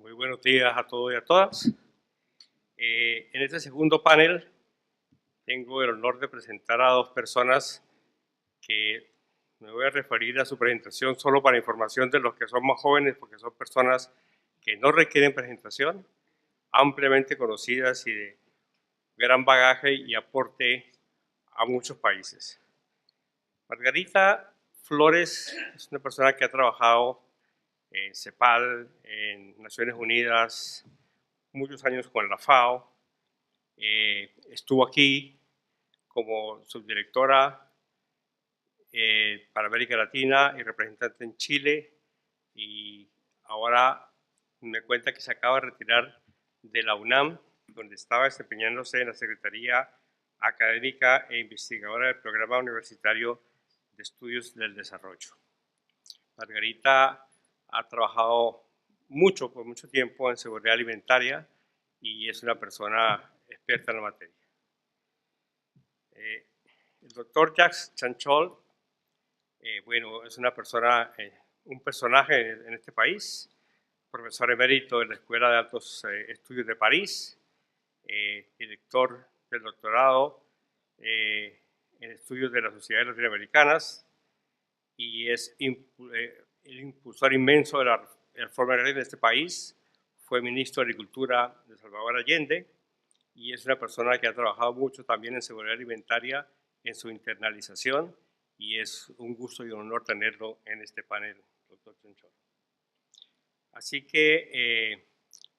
Muy buenos días a todos y a todas. En este segundo panel tengo el honor de presentar a dos personas que me voy a referir a su presentación solo para información de los que son más jóvenes, porque son personas que no requieren presentación, ampliamente conocidas y de gran bagaje y aporte a muchos países. Margarita Flores es una persona que ha trabajado en CEPAL, en Naciones Unidas, muchos años con la FAO, estuvo aquí como subdirectora para América Latina y representante en Chile, y ahora me cuenta que se acaba de retirar de la UNAM, donde estaba desempeñándose en la Secretaría Académica e Investigadora del Programa Universitario de Estudios del Desarrollo. Margarita ha trabajado por mucho tiempo en seguridad alimentaria y es una persona experta en la materia. El doctor Jacques Chanchol, bueno, es una persona, un personaje en este país, profesor emérito de la Escuela de Altos Estudios de París, director del doctorado en estudios de las sociedades latinoamericanas, y es el impulsor inmenso de la reforma agraria de este país. Fue ministro de Agricultura de Salvador Allende y es una persona que ha trabajado mucho también en seguridad alimentaria, en su internalización, y es un gusto y un honor tenerlo en este panel, doctor Chanchol. Así que,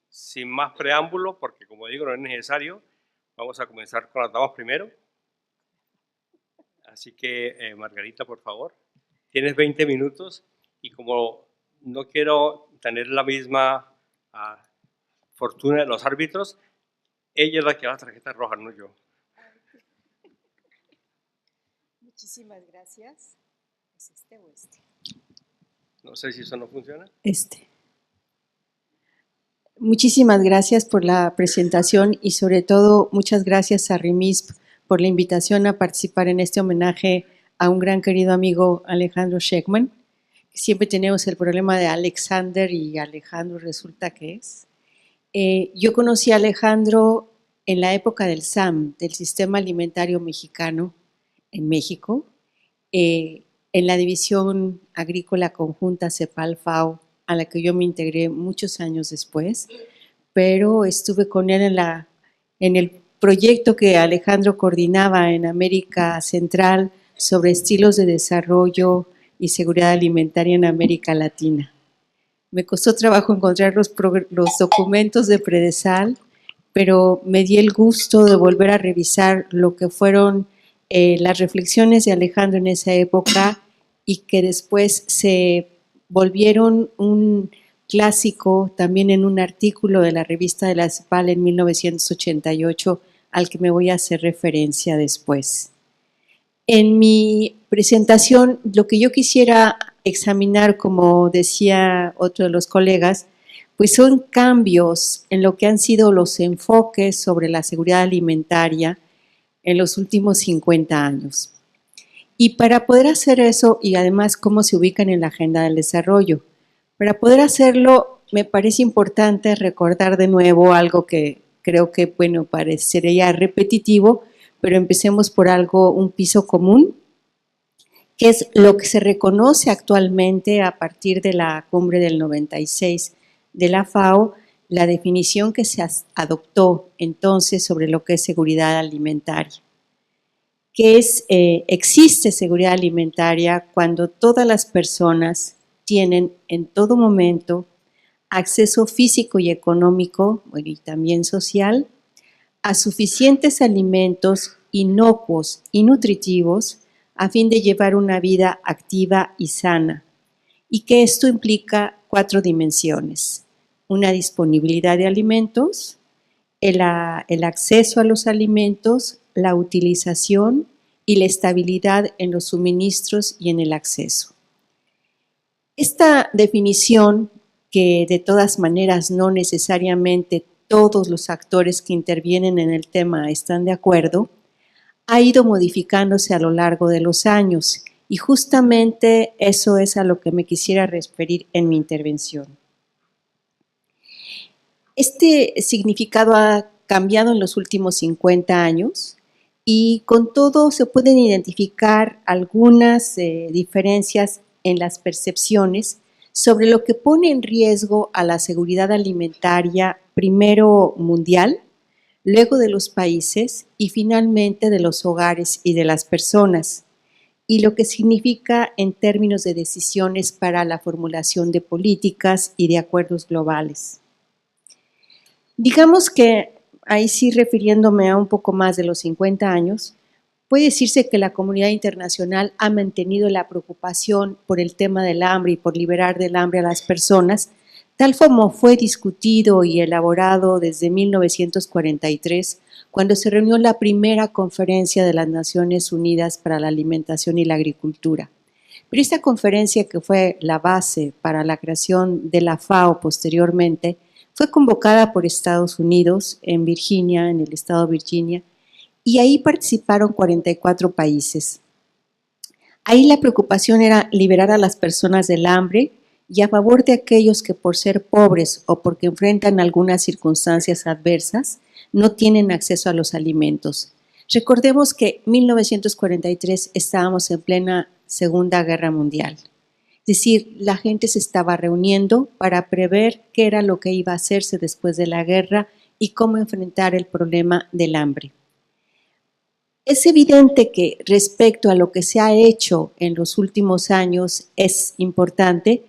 sin más preámbulo, porque como digo, no es necesario, vamos a comenzar con las damas primero. Así que, Margarita, por favor, tienes 20 minutos, y como no quiero tener la misma fortuna de los árbitros, ella es la que da la tarjeta roja, no yo. Muchísimas gracias. ¿Es este o este? No sé si eso no funciona. Muchísimas gracias por la presentación y sobre todo muchas gracias a RIMISP por la invitación a participar en este homenaje a un gran querido amigo, Alejandro Shekman. Siempre tenemos el problema de Alexander y Alejandro resulta que es. Yo conocí a Alejandro en la época del SAM, del Sistema Alimentario Mexicano, en México, en la División Agrícola Conjunta CEPAL-FAO, a la que yo me integré muchos años después, pero estuve con él en el proyecto que Alejandro coordinaba en América Central sobre estilos de desarrollo y seguridad alimentaria en América Latina. Me costó trabajo encontrar los documentos de Predesal, pero me di el gusto de volver a revisar lo que fueron las reflexiones de Alejandro en esa época y que después se volvieron un clásico también en un artículo de la revista de la CEPAL en 1988 al que me voy a hacer referencia después. En mi presentación, lo que yo quisiera examinar, como decía otro de los colegas, pues son cambios en lo que han sido los enfoques sobre la seguridad alimentaria en los últimos 50 años. Y para poder hacer eso, y además cómo se ubican en la agenda del desarrollo, para poder hacerlo me parece importante recordar de nuevo algo que creo que, bueno, parecería repetitivo, pero empecemos por algo, un piso común, que es lo que se reconoce actualmente a partir de la cumbre del 96 de la FAO, la definición que se adoptó entonces sobre lo que es seguridad alimentaria. Que es, existe seguridad alimentaria cuando todas las personas tienen en todo momento acceso físico y económico, bueno, y también social, a suficientes alimentos inocuos y nutritivos a fin de llevar una vida activa y sana, y que esto implica 4 dimensiones: una disponibilidad de alimentos, el acceso a los alimentos, la utilización y la estabilidad en los suministros y en el acceso. Esta definición, que de todas maneras no necesariamente todos los actores que intervienen en el tema están de acuerdo, ha ido modificándose a lo largo de los años y justamente eso es a lo que me quisiera referir en mi intervención. Este significado ha cambiado en los últimos 50 años y con todo se pueden identificar algunas diferencias en las percepciones sobre lo que pone en riesgo a la seguridad alimentaria, primero mundial, luego de los países y finalmente de los hogares y de las personas, y lo que significa en términos de decisiones para la formulación de políticas y de acuerdos globales. Digamos que, ahí sí refiriéndome a un poco más de los 50 años, puede decirse que la comunidad internacional ha mantenido la preocupación por el tema del hambre y por liberar del hambre a las personas, tal como fue discutido y elaborado desde 1943, cuando se reunió la primera conferencia de las Naciones Unidas para la Alimentación y la Agricultura. Pero esta conferencia, que fue la base para la creación de la FAO posteriormente, fue convocada por Estados Unidos en Virginia, en el estado de Virginia, y ahí participaron 44 países. Ahí la preocupación era liberar a las personas del hambre y a favor de aquellos que por ser pobres o porque enfrentan algunas circunstancias adversas no tienen acceso a los alimentos. Recordemos que en 1943 estábamos en plena Segunda Guerra Mundial. Es decir, la gente se estaba reuniendo para prever qué era lo que iba a hacerse después de la guerra y cómo enfrentar el problema del hambre. Es evidente que respecto a lo que se ha hecho en los últimos años es importante,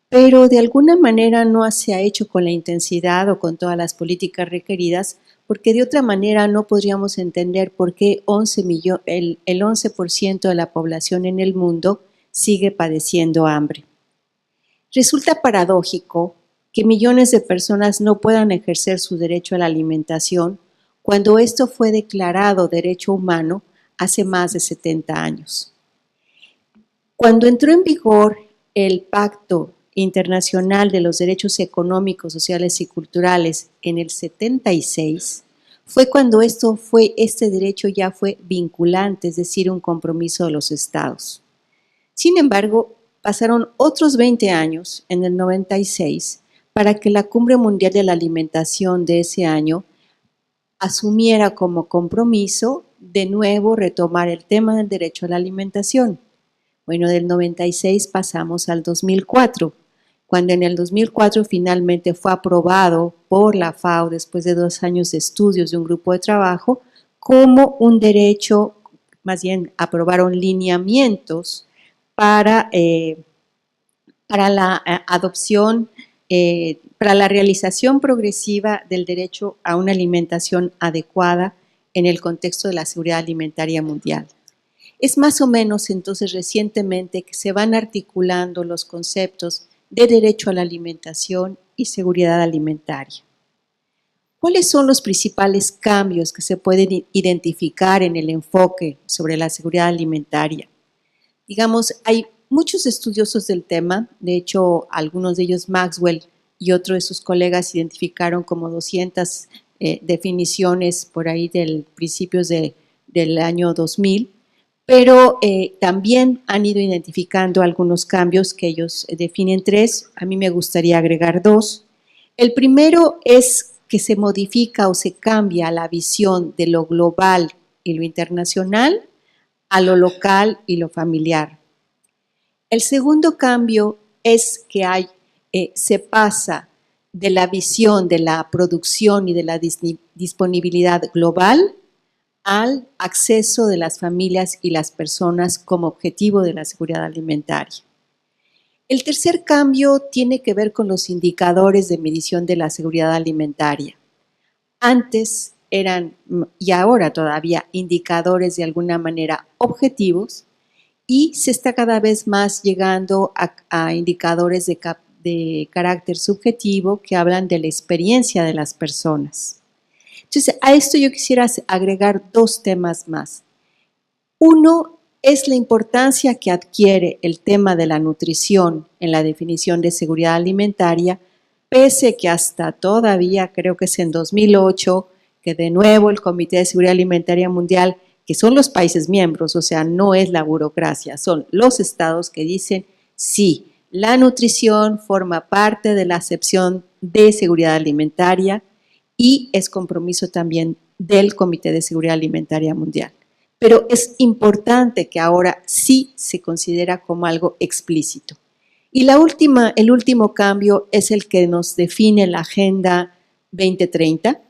pero de alguna manera no se ha hecho con la intensidad o con todas las políticas requeridas, porque de otra manera no podríamos entender por qué el 11% de la población en el mundo sigue padeciendo hambre. Resulta paradójico que millones de personas no puedan ejercer su derecho a la alimentación cuando esto fue declarado derecho humano hace más de 70 años. Cuando entró en vigor el Pacto Internacional de los Derechos Económicos, Sociales y Culturales en el 76, fue cuando este derecho ya fue vinculante, es decir, un compromiso de los estados. Sin embargo, pasaron otros 20 años, en el 96, para que la Cumbre Mundial de la Alimentación de ese año asumiera como compromiso de nuevo retomar el tema del derecho a la alimentación. Bueno, del 96 pasamos al 2004, cuando en el 2004 finalmente fue aprobado por la FAO, después de 2 años de estudios de un grupo de trabajo, como un derecho, más bien aprobaron lineamientos para la adopción, para la realización progresiva del derecho a una alimentación adecuada en el contexto de la seguridad alimentaria mundial. Es más o menos entonces recientemente que se van articulando los conceptos de derecho a la alimentación y seguridad alimentaria. ¿Cuáles son los principales cambios que se pueden identificar en el enfoque sobre la seguridad alimentaria? Digamos, hay muchos estudiosos del tema, de hecho, algunos de ellos, Maxwell y otros de sus colegas, identificaron como 200 definiciones por ahí del principios del año 2000, pero también han ido identificando algunos cambios que ellos definen 3, a mí me gustaría agregar 2. El primero es que se modifica o se cambia la visión de lo global y lo internacional a lo local y lo familiar. El segundo cambio es que se pasa de la visión de la producción y de la disponibilidad global al acceso de las familias y las personas como objetivo de la seguridad alimentaria. El tercer cambio tiene que ver con los indicadores de medición de la seguridad alimentaria. Antes eran, y ahora todavía, indicadores de alguna manera objetivos, y se está cada vez más llegando a indicadores de carácter subjetivo que hablan de la experiencia de las personas. Entonces, a esto yo quisiera agregar 2 temas más. Uno es la importancia que adquiere el tema de la nutrición en la definición de seguridad alimentaria, pese que hasta todavía, creo que es en 2008, que de nuevo el Comité de Seguridad Alimentaria Mundial, que son los países miembros, o sea, no es la burocracia, son los estados que dicen, sí, la nutrición forma parte de la acepción de seguridad alimentaria y es compromiso también del Comité de Seguridad Alimentaria Mundial. Pero es importante que ahora sí se considera como algo explícito. Y el último cambio es el que nos define la Agenda 2030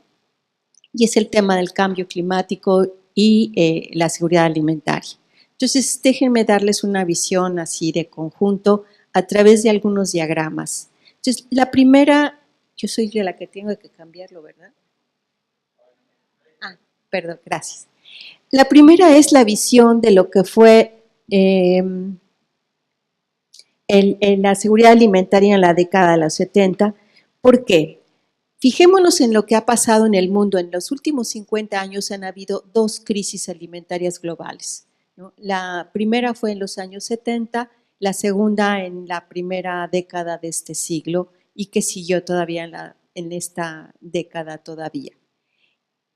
y es el tema del cambio climático y la seguridad alimentaria. Entonces, déjenme darles una visión así de conjunto a través de algunos diagramas. Entonces, la primera, yo soy yo la que tengo que cambiarlo, ¿verdad? Perdón, gracias. La primera es la visión de lo que fue la seguridad alimentaria en la década de los 70. ¿Por qué? Fijémonos en lo que ha pasado en el mundo. En los últimos 50 años han habido dos crisis alimentarias globales, ¿no? La primera fue en los años 70, la segunda en la primera década de este siglo y que siguió todavía en esta década todavía.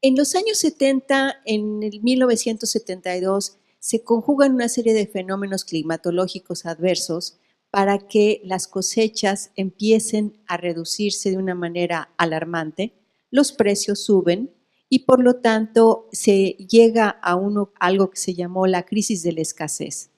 En los años 70, en el 1972, se conjugan una serie de fenómenos climatológicos adversos para que las cosechas empiecen a reducirse de una manera alarmante, los precios suben y por lo tanto se llega a algo que se llamó la crisis de la escasez.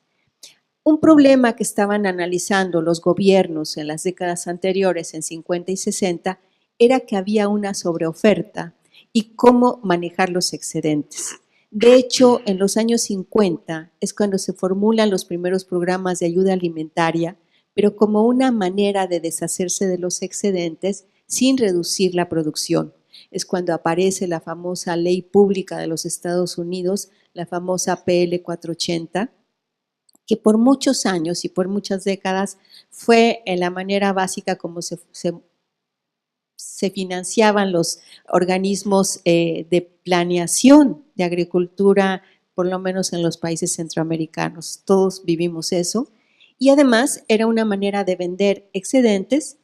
Un problema que estaban analizando los gobiernos en las décadas anteriores, en 50 y 60, era que había una sobreoferta y cómo manejar los excedentes. De hecho, en los años 50 es cuando se formulan los primeros programas de ayuda alimentaria, pero como una manera de deshacerse de los excedentes sin reducir la producción. Es cuando aparece la famosa ley pública de los Estados Unidos, la famosa PL 480, que por muchos años y por muchas décadas fue en la manera básica como se financiaban los organismos de planeación de agricultura, por lo menos en los países centroamericanos. Todos vivimos eso. Y además era una manera de vender excedentes,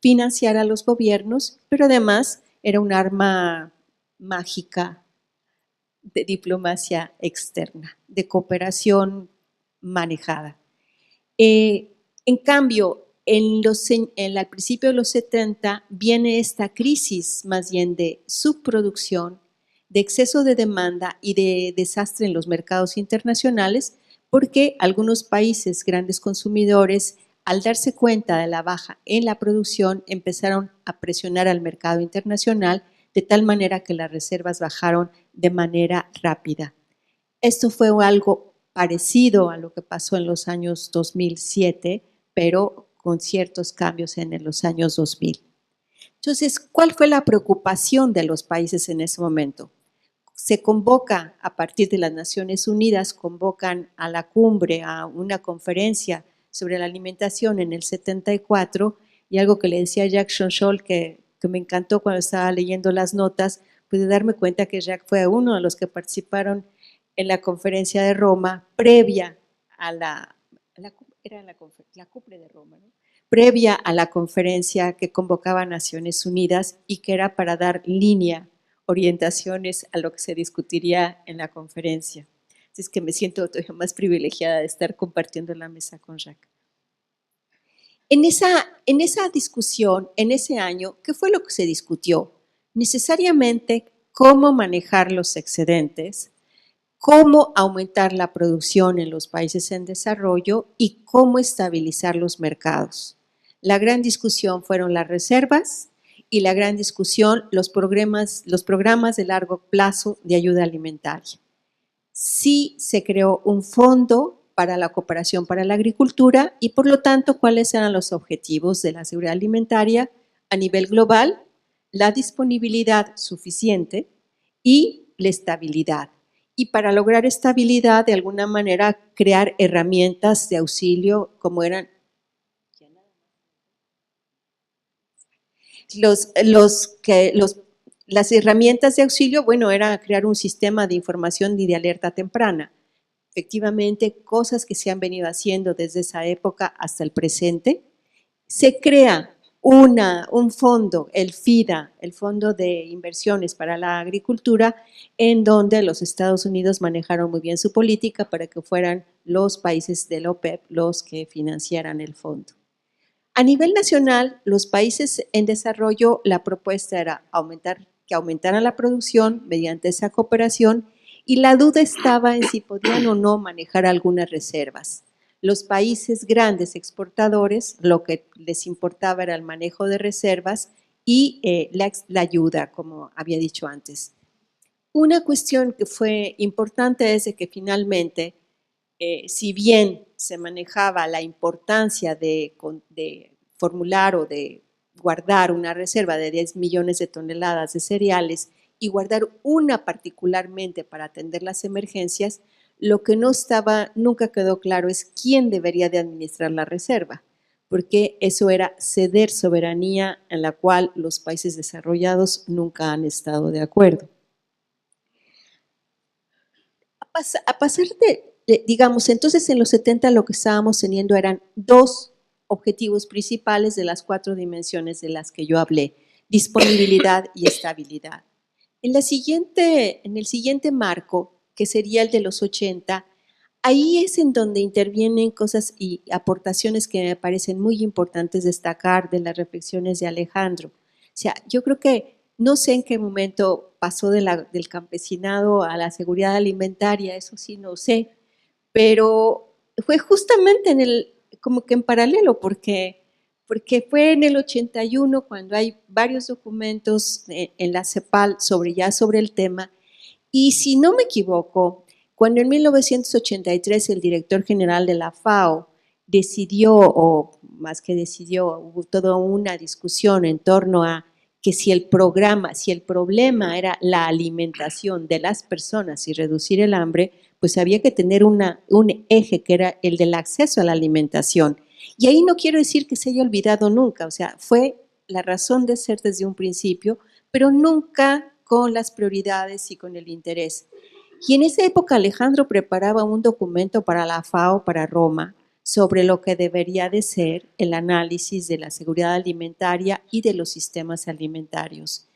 financiar a los gobiernos, pero además era un arma mágica de diplomacia externa, de cooperación manejada. En cambio, al principio de los 70 viene esta crisis más bien de subproducción, de exceso de demanda y de desastre en los mercados internacionales, porque algunos países grandes consumidores, al darse cuenta de la baja en la producción, empezaron a presionar al mercado internacional de tal manera que las reservas bajaron de manera rápida. Esto fue algo parecido a lo que pasó en los años 2007, pero con ciertos cambios en los años 2000. Entonces, ¿cuál fue la preocupación de los países en ese momento? Se convoca a partir de las Naciones Unidas, convocan a la cumbre, a una conferencia sobre la alimentación en el 74, y algo que le decía Jacques Schonchol, que me encantó cuando estaba leyendo las notas, pude darme cuenta que Jacques fue uno de los que participaron en la conferencia de Roma, previa a la cumbre de Roma, ¿no? Previa a la conferencia que convocaba a Naciones Unidas y que era para dar línea, orientaciones a lo que se discutiría en la conferencia. Así es que me siento todavía más privilegiada de estar compartiendo la mesa con Jacques. En esa discusión, en ese año, ¿qué fue lo que se discutió? Necesariamente cómo manejar los excedentes, cómo aumentar la producción en los países en desarrollo y cómo estabilizar los mercados. La gran discusión fueron las reservas y la gran discusión los programas de largo plazo de ayuda alimentaria. Sí se creó un fondo para la cooperación para la agricultura y por lo tanto, ¿cuáles eran los objetivos de la seguridad alimentaria a nivel global? La disponibilidad suficiente y la estabilidad. Y para lograr estabilidad, de alguna manera, crear herramientas de auxilio como eran las herramientas de auxilio, bueno, era crear un sistema de información y de alerta temprana. Efectivamente, cosas que se han venido haciendo desde esa época hasta el presente. Se crea un fondo, el FIDA, el Fondo de Inversiones para la Agricultura, en donde los Estados Unidos manejaron muy bien su política para que fueran los países de la OPEP los que financiaran el fondo. A nivel nacional, los países en desarrollo, la propuesta era que aumentaran la producción mediante esa cooperación y la duda estaba en si podían o no manejar algunas reservas. Los países grandes exportadores, lo que les importaba era el manejo de reservas y la ayuda, como había dicho antes. Una cuestión que fue importante es de que finalmente, si bien se manejaba la importancia de formular o de guardar una reserva de 10 millones de toneladas de cereales y guardar una particularmente para atender las emergencias, lo que nunca quedó claro es quién debería de administrar la reserva, porque eso era ceder soberanía en la cual los países desarrollados nunca han estado de acuerdo. A pasar digamos, entonces en los 70 lo que estábamos teniendo eran dos objetivos principales de las 4 dimensiones de las que yo hablé, disponibilidad y estabilidad. En el siguiente marco, que sería el de los 80, ahí es en donde intervienen cosas y aportaciones que me parecen muy importantes destacar de las reflexiones de Alejandro. O sea, yo creo que no sé en qué momento pasó del campesinado a la seguridad alimentaria, eso sí no sé, pero fue justamente como que en paralelo, porque fue en el 81 cuando hay varios documentos en la CEPAL sobre el tema, y si no me equivoco, cuando en 1983 el director general de la FAO decidió, o más que decidió, hubo toda una discusión en torno a que si el problema era la alimentación de las personas y reducir el hambre, pues había que tener un eje que era el del acceso a la alimentación. Y ahí no quiero decir que se haya olvidado nunca, o sea, fue la razón de ser desde un principio, pero nunca con las prioridades y con el interés. Y en esa época Alejandro preparaba un documento para la FAO, para Roma, sobre lo que debería de ser el análisis de la seguridad alimentaria y de los sistemas alimentarios.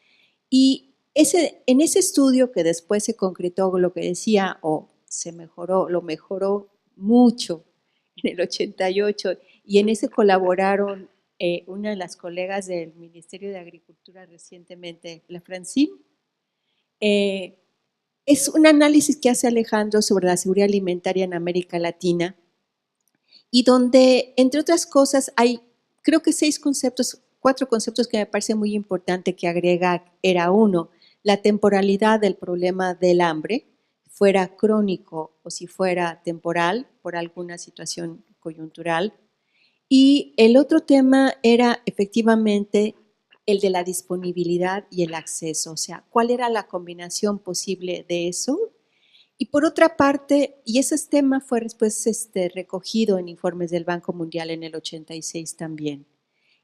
Y en ese estudio que después se concretó lo que decía, lo mejoró mucho en el 88, y en ese colaboraron una de las colegas del Ministerio de Agricultura recientemente, la Francine. Es un análisis que hace Alejandro sobre la seguridad alimentaria en América Latina, y donde, entre otras cosas, hay creo que 4 conceptos que me parece muy importante que agrega. Era uno, la temporalidad del problema del hambre, fuera crónico o si fuera temporal por alguna situación coyuntural. Y el otro tema era efectivamente el de la disponibilidad y el acceso, o sea, ¿cuál era la combinación posible de eso? Y por otra parte, y ese tema fue después recogido en informes del Banco Mundial en el 86 también.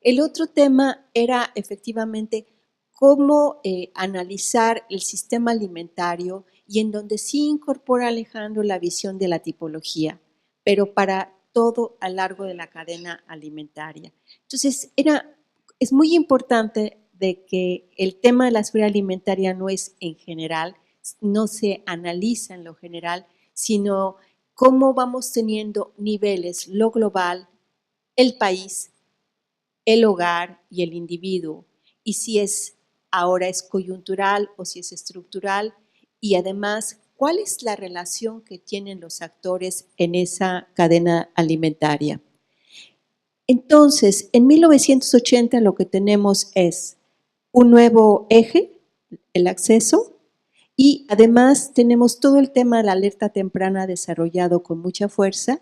El otro tema era efectivamente cómo analizar el sistema alimentario, y en donde sí incorpora Alejandro la visión de la tipología, pero para todo a lo largo de la cadena alimentaria. Entonces, es muy importante de que el tema de la seguridad alimentaria no es en general, no se analiza en lo general, sino cómo vamos teniendo niveles, lo global, el país, el hogar y el individuo, y si ahora es coyuntural o si es estructural, y además, ¿cuál es la relación que tienen los actores en esa cadena alimentaria? Entonces, en 1980 lo que tenemos es un nuevo eje, el acceso, y además tenemos todo el tema de la alerta temprana desarrollado con mucha fuerza,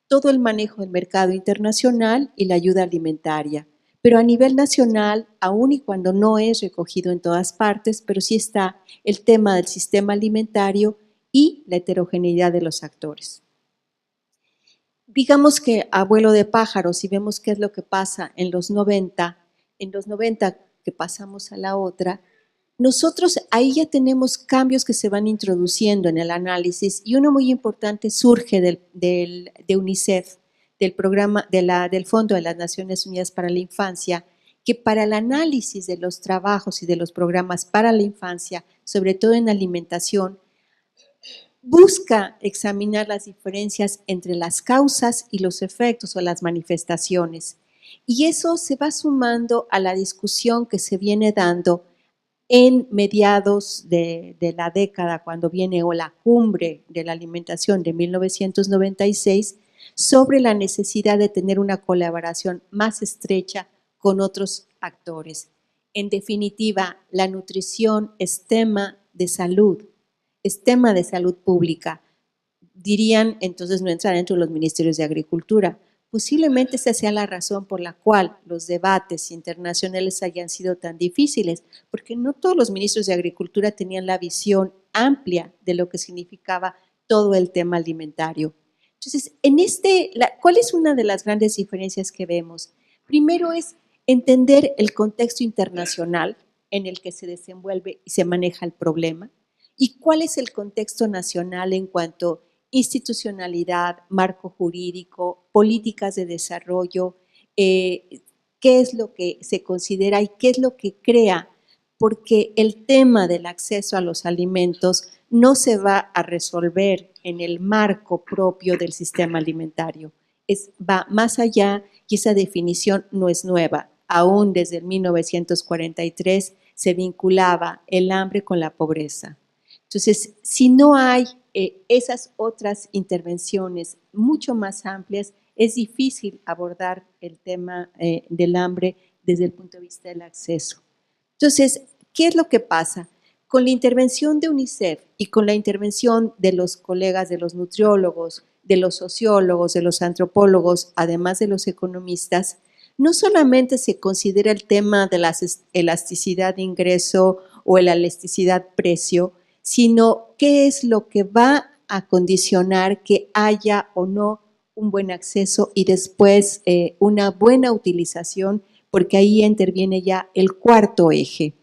todo el manejo del mercado internacional y la ayuda alimentaria. Pero a nivel nacional, aun y cuando no es recogido en todas partes, pero sí está el tema del sistema alimentario y la heterogeneidad de los actores. Digamos que a vuelo de pájaro, si vemos qué es lo que pasa en los 90 que pasamos a la otra, nosotros ahí ya tenemos cambios que se van introduciendo en el análisis, y uno muy importante surge de UNICEF, del programa del Fondo de las Naciones Unidas para la Infancia, que para el análisis de los trabajos y de los programas para la infancia, sobre todo en alimentación, busca examinar las diferencias entre las causas y los efectos o las manifestaciones. Y eso se va sumando a la discusión que se viene dando en mediados de la década, cuando viene o la cumbre de la alimentación de 1996, sobre la necesidad de tener una colaboración más estrecha con otros actores. En definitiva, la nutrición es tema de salud, es tema de salud pública. Dirían, entonces no entra dentro de los ministerios de Agricultura. Posiblemente esa sea la razón por la cual los debates internacionales hayan sido tan difíciles, porque no todos los ministros de Agricultura tenían la visión amplia de lo que significaba todo el tema alimentario. Entonces, ¿cuál es una de las grandes diferencias que vemos? Primero es entender el contexto internacional en el que se desenvuelve y se maneja el problema, y cuál es el contexto nacional en cuanto a institucionalidad, marco jurídico, políticas de desarrollo, qué es lo que se considera y qué es lo que crea, porque el tema del acceso a los alimentos no se va a resolver en el marco propio del sistema alimentario. Va más allá y esa definición no es nueva. Aún desde el 1943 se vinculaba el hambre con la pobreza. Entonces, si no hay esas otras intervenciones mucho más amplias, es difícil abordar el tema del hambre desde el punto de vista del acceso. Entonces, ¿qué es lo que pasa? Con la intervención de UNICEF y con la intervención de los colegas de los nutriólogos, de los sociólogos, de los antropólogos, además de los economistas, no solamente se considera el tema de la elasticidad de ingreso o la elasticidad precio, sino qué es lo que va a condicionar que haya o no un buen acceso y después una buena utilización, porque ahí interviene ya el cuarto eje,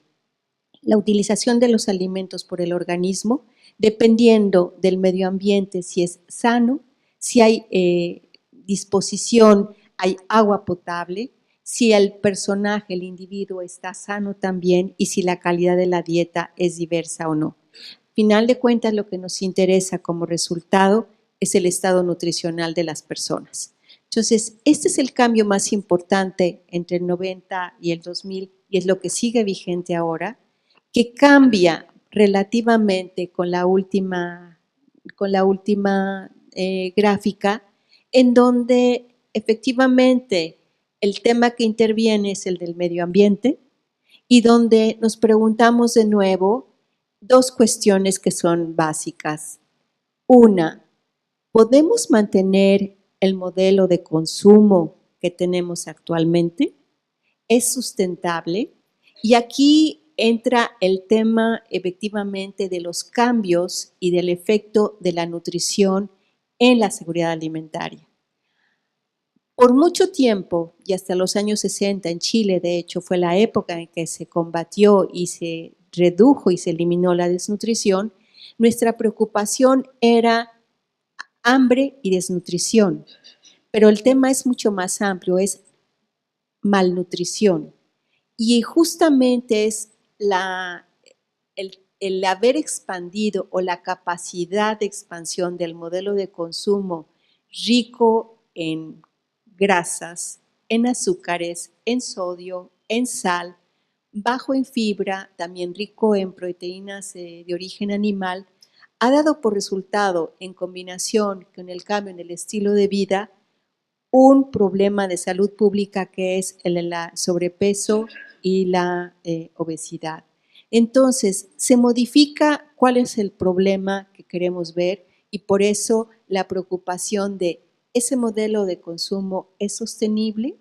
la utilización de los alimentos por el organismo, dependiendo del medio ambiente, si es sano, si hay disposición, hay agua potable, si el personaje, el individuo está sano también y si la calidad de la dieta es diversa o no. Final de cuentas, lo que nos interesa como resultado es el estado nutricional de las personas. Entonces, este es el cambio más importante entre el 90 y el 2000 y es lo que sigue vigente ahora, que cambia relativamente con la última gráfica, en donde efectivamente el tema que interviene es el del medio ambiente y donde nos preguntamos de nuevo dos cuestiones que son básicas. Una, ¿podemos mantener el modelo de consumo que tenemos actualmente? ¿Es sustentable? Y aquí entra el tema efectivamente de los cambios y del efecto de la nutrición en la seguridad alimentaria. Por mucho tiempo, y hasta los años 60 en Chile, de hecho, fue la época en que se combatió y se redujo y se eliminó la desnutrición, nuestra preocupación era hambre y desnutrición. Pero el tema es mucho más amplio, es malnutrición. Y justamente es el haber expandido o la capacidad de expansión del modelo de consumo rico en grasas, en azúcares, en sodio, en sal, bajo en fibra, también rico en proteínas de origen animal, ha dado por resultado, en combinación con el cambio en el estilo de vida, un problema de salud pública que es el sobrepeso y la obesidad. Entonces, se modifica cuál es el problema que queremos ver y por eso la preocupación de ese modelo de consumo es sostenible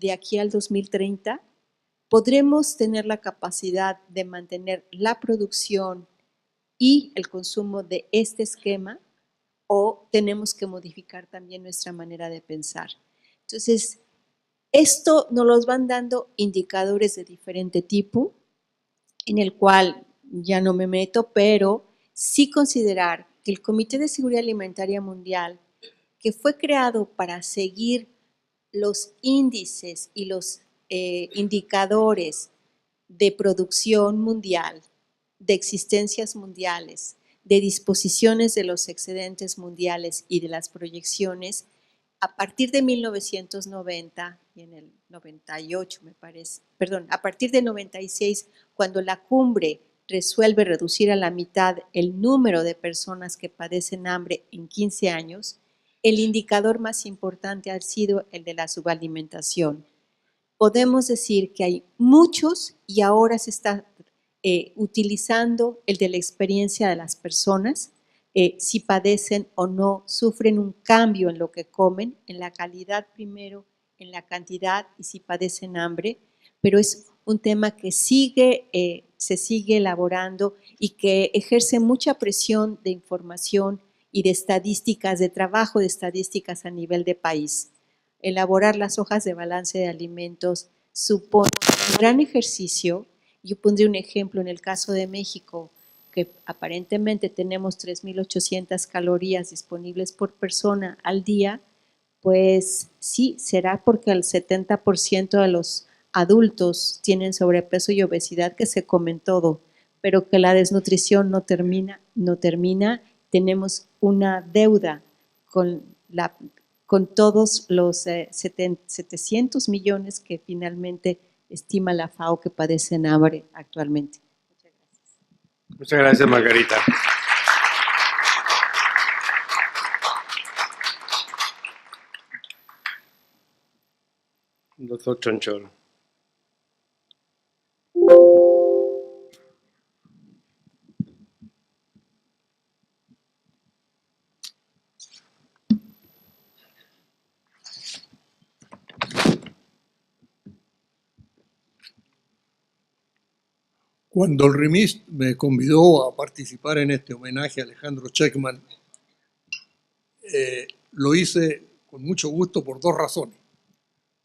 de aquí al 2030, podremos tener la capacidad de mantener la producción y el consumo de este esquema o tenemos que modificar también nuestra manera de pensar. Entonces, esto nos los van dando indicadores de diferente tipo, en el cual ya no me meto, pero sí considerar que el Comité de Seguridad Alimentaria Mundial, que fue creado para seguir los índices y los indicadores de producción mundial, de existencias mundiales, de disposiciones de los excedentes mundiales y de las proyecciones, a partir de 1990 y en el 98 me parece, perdón, a partir de 96, cuando la cumbre resuelve reducir a la mitad el número de personas que padecen hambre en 15 años, el indicador más importante ha sido el de la subalimentación. Podemos decir que hay muchos y ahora se está utilizando el de la experiencia de las personas, si padecen o no, sufren un cambio en lo que comen, en la calidad primero, en la cantidad y si padecen hambre, pero es un tema que se sigue elaborando y que ejerce mucha presión de información y de estadísticas, de trabajo de estadísticas a nivel de país. Elaborar las hojas de balance de alimentos supone un gran ejercicio. Yo pondré un ejemplo en el caso de México, que aparentemente tenemos 3.800 calorías disponibles por persona al día, pues sí, será porque el 70% de los adultos tienen sobrepeso y obesidad, que se comen todo, pero que la desnutrición no termina. Tenemos una deuda con todos los 700 millones que finalmente estima la FAO que padecen hambre actualmente. Muchas gracias. Muchas gracias, Margarita. Doctor Chonchol. Cuando el RIMIST me convidó a participar en este homenaje a Alejandro Schekman, lo hice con mucho gusto por dos razones.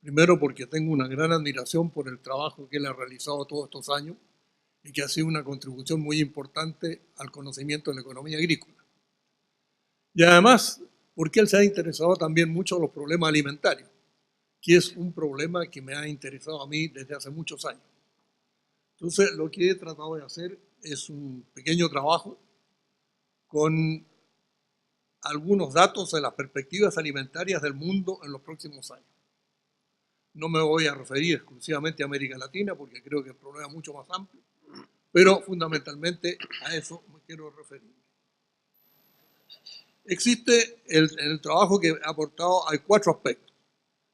Primero, porque tengo una gran admiración por el trabajo que él ha realizado todos estos años y que ha sido una contribución muy importante al conocimiento de la economía agrícola. Y además, porque él se ha interesado también mucho en los problemas alimentarios, que es un problema que me ha interesado a mí desde hace muchos años. Entonces, lo que he tratado de hacer es un pequeño trabajo con algunos datos de las perspectivas alimentarias del mundo en los próximos años. No me voy a referir exclusivamente a América Latina, porque creo que el problema es mucho más amplio, pero fundamentalmente a eso me quiero referir. Existe en el trabajo que he aportado, hay 4 aspectos.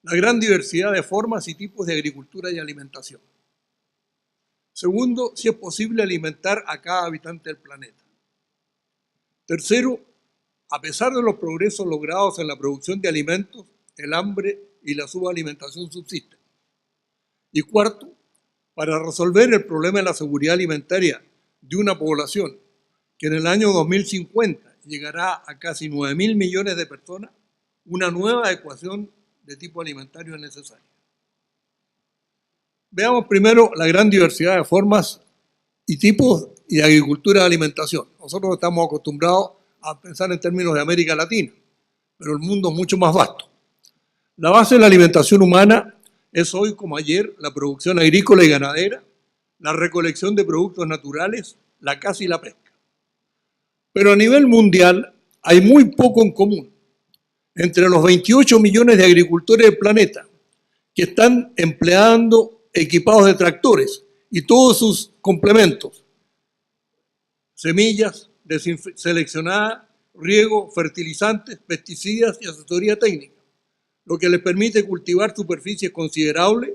La gran diversidad de formas y tipos de agricultura y alimentación. Segundo, si es posible alimentar a cada habitante del planeta. Tercero, a pesar de los progresos logrados en la producción de alimentos, el hambre y la subalimentación subsisten. Y cuarto, para resolver el problema de la seguridad alimentaria de una población que en el año 2050 llegará a casi 9.000 millones de personas, una nueva ecuación de tipo alimentario es necesaria. Veamos primero la gran diversidad de formas y tipos de agricultura de alimentación. Nosotros estamos acostumbrados a pensar en términos de América Latina, pero el mundo es mucho más vasto. La base de la alimentación humana es hoy como ayer la producción agrícola y ganadera, la recolección de productos naturales, la caza y la pesca. Pero a nivel mundial hay muy poco en común entre los 28 millones de agricultores del planeta que están empleando equipados de tractores y todos sus complementos, semillas seleccionadas, riego, fertilizantes, pesticidas y asesoría técnica, lo que les permite cultivar superficies considerables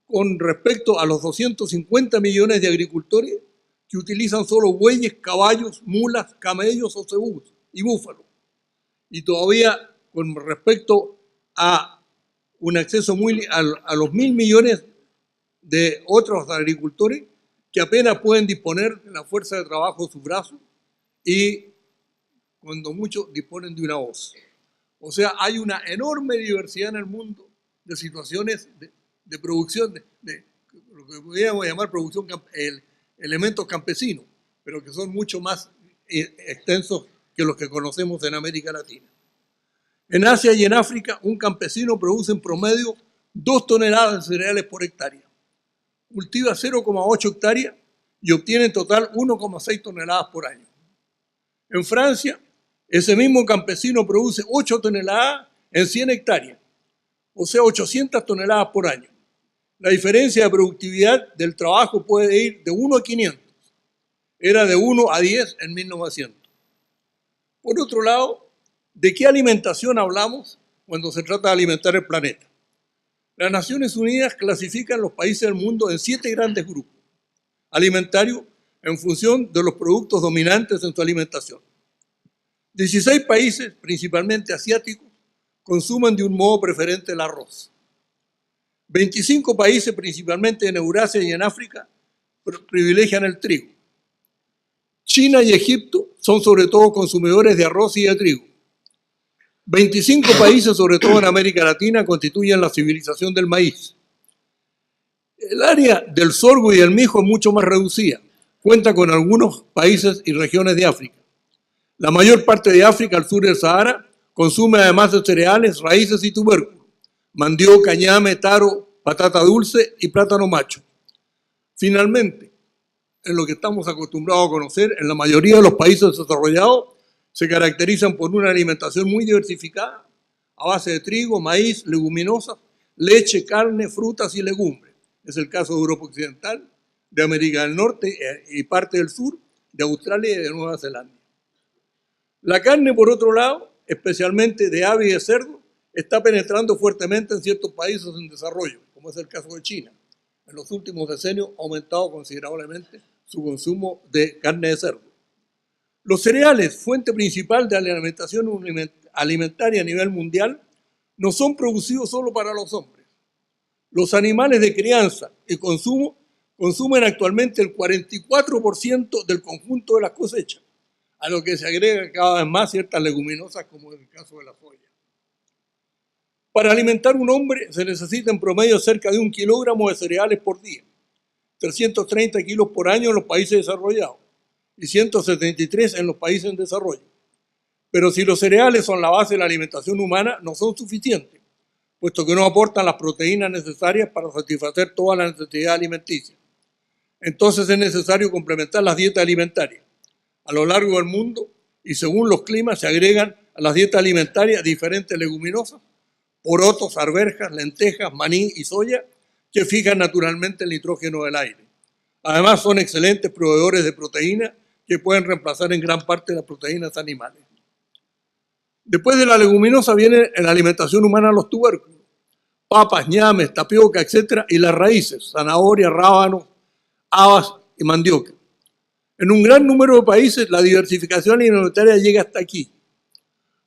con respecto a los 250 millones de agricultores que utilizan solo bueyes, caballos, mulas, camellos o cebús y búfalos. Y todavía con respecto a un acceso a los 1.000 millones de otros agricultores que apenas pueden disponer de la fuerza de trabajo de sus brazos y cuando mucho disponen de una voz. O sea, hay una enorme diversidad en el mundo de situaciones de producción, de lo que podríamos llamar producción, elementos campesinos, pero que son mucho más extensos que los que conocemos en América Latina. En Asia y en África, un campesino produce en promedio 2 toneladas de cereales por hectárea. Cultiva 0,8 hectáreas y obtiene en total 1,6 toneladas por año. En Francia, ese mismo campesino produce 8 toneladas en 100 hectáreas, o sea, 800 toneladas por año. La diferencia de productividad del trabajo puede ir de 1 a 500. Era de 1 a 10 en 1900. Por otro lado, ¿de qué alimentación hablamos cuando se trata de alimentar el planeta? Las Naciones Unidas clasifican los países del mundo en 7 grandes grupos alimentarios en función de los productos dominantes en su alimentación. 16 países, principalmente asiáticos, consumen de un modo preferente el arroz. 25 países, principalmente en Eurasia y en África, privilegian el trigo. China y Egipto son sobre todo consumidores de arroz y de trigo. 25 países, sobre todo en América Latina, constituyen la civilización del maíz. El área del sorgo y del mijo es mucho más reducida. Cuenta con algunos países y regiones de África. La mayor parte de África, al sur del Sahara, consume además de cereales, raíces y tubérculos, mandioca, ñame, taro, patata dulce y plátano macho. Finalmente, en lo que estamos acostumbrados a conocer, en la mayoría de los países desarrollados, se caracterizan por una alimentación muy diversificada, a base de trigo, maíz, leguminosas, leche, carne, frutas y legumbres. Es el caso de Europa Occidental, de América del Norte y parte del sur, de Australia y de Nueva Zelanda. La carne, por otro lado, especialmente de ave y de cerdo, está penetrando fuertemente en ciertos países en desarrollo, como es el caso de China. En los últimos decenios ha aumentado considerablemente su consumo de carne de cerdo. Los cereales, fuente principal de la alimentación alimentaria a nivel mundial, no son producidos solo para los hombres. Los animales de crianza y consumo consumen actualmente el 44% del conjunto de las cosechas, a lo que se agrega cada vez más ciertas leguminosas, como en el caso de la soya. Para alimentar a un hombre se necesita en promedio cerca de 1 kilogramo de cereales por día, 330 kilos por año en los países desarrollados y 173 en los países en desarrollo. Pero si los cereales son la base de la alimentación humana, no son suficientes, puesto que no aportan las proteínas necesarias para satisfacer todas las necesidades alimenticias. Entonces es necesario complementar las dietas alimentarias. A lo largo del mundo y según los climas se agregan a las dietas alimentarias diferentes leguminosas, porotos, arvejas, lentejas, maní y soya, que fijan naturalmente el nitrógeno del aire. Además son excelentes proveedores de proteínas que pueden reemplazar en gran parte las proteínas animales. Después de la leguminosa viene en la alimentación humana los tubérculos, papas, ñames, tapioca, etc. y las raíces, zanahoria, rábanos, habas y mandioca. En un gran número de países la diversificación alimentaria llega hasta aquí.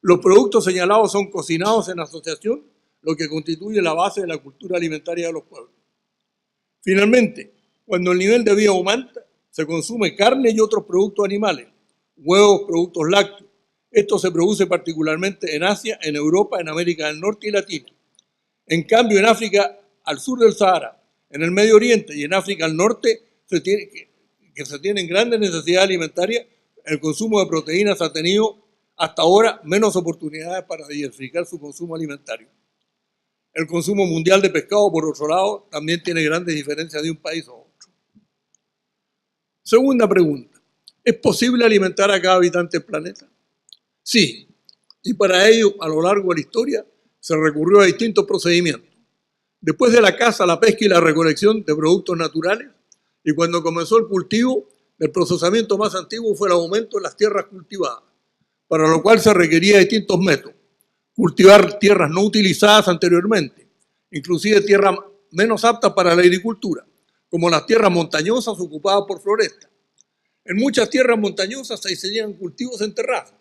Los productos señalados son cocinados en asociación, lo que constituye la base de la cultura alimentaria de los pueblos. Finalmente, cuando el nivel de vida aumenta, se consume carne y otros productos animales, huevos, productos lácteos. Esto se produce particularmente en Asia, en Europa, en América del Norte y Latina. En cambio, en África, al sur del Sahara, en el Medio Oriente y en África al norte, se tienen grandes necesidades alimentarias, el consumo de proteínas ha tenido hasta ahora menos oportunidades para diversificar su consumo alimentario. El consumo mundial de pescado, por otro lado, también tiene grandes diferencias de un país a otro. Segunda pregunta, ¿es posible alimentar a cada habitante del planeta? Sí, y para ello, a lo largo de la historia, se recurrió a distintos procedimientos. Después de la caza, la pesca y la recolección de productos naturales, y cuando comenzó el cultivo, el procesamiento más antiguo fue el aumento de las tierras cultivadas, para lo cual se requería distintos métodos. Cultivar tierras no utilizadas anteriormente, inclusive tierras menos aptas para la agricultura, como las tierras montañosas ocupadas por florestas. En muchas tierras montañosas se diseñan cultivos en terrazas,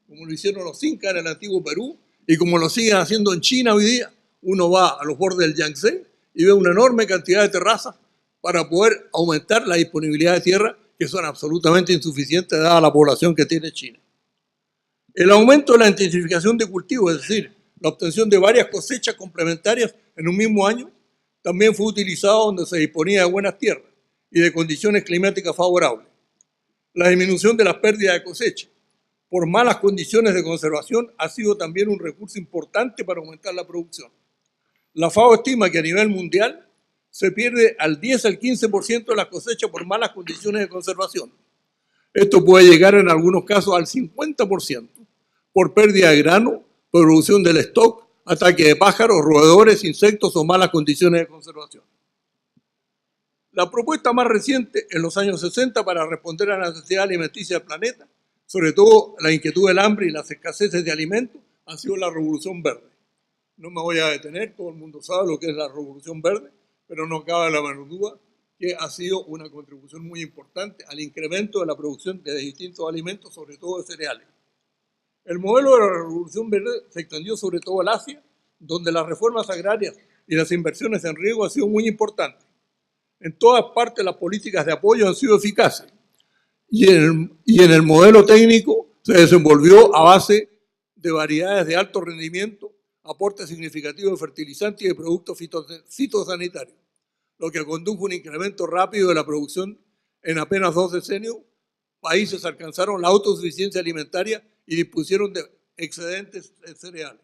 como lo hicieron los incas en el antiguo Perú y como lo siguen haciendo en China hoy día. Uno va a los bordes del Yangtze y ve una enorme cantidad de terrazas para poder aumentar la disponibilidad de tierra, que son absolutamente insuficientes dada la población que tiene China. El aumento de la intensificación de cultivos, es decir, la obtención de varias cosechas complementarias en un mismo año, también fue utilizado donde se disponía de buenas tierras y de condiciones climáticas favorables. La disminución de las pérdidas de cosecha, por malas condiciones de conservación ha sido también un recurso importante para aumentar la producción. La FAO estima que a nivel mundial se pierde al 10 al 15% de las cosechas por malas condiciones de conservación. Esto puede llegar en algunos casos al 50% por pérdida de grano, producción del stock, ataque de pájaros, roedores, insectos o malas condiciones de conservación. La propuesta más reciente en los años 60 para responder a la necesidad alimenticia del planeta, sobre todo la inquietud del hambre y las escaseces de alimentos, ha sido la Revolución Verde. No me voy a detener, todo el mundo sabe lo que es la Revolución Verde, pero no cabe la menor duda que ha sido una contribución muy importante al incremento de la producción de distintos alimentos, sobre todo de cereales. El modelo de la Revolución Verde se extendió sobre todo al Asia, donde las reformas agrarias y las inversiones en riego han sido muy importantes. En todas partes las políticas de apoyo han sido eficaces y en el modelo técnico se desenvolvió a base de variedades de alto rendimiento, aporte significativo de fertilizantes y de productos fitosanitarios, lo que condujo a un incremento rápido de la producción. En apenas 2 decenios, países alcanzaron la autosuficiencia alimentaria y dispusieron de excedentes de cereales.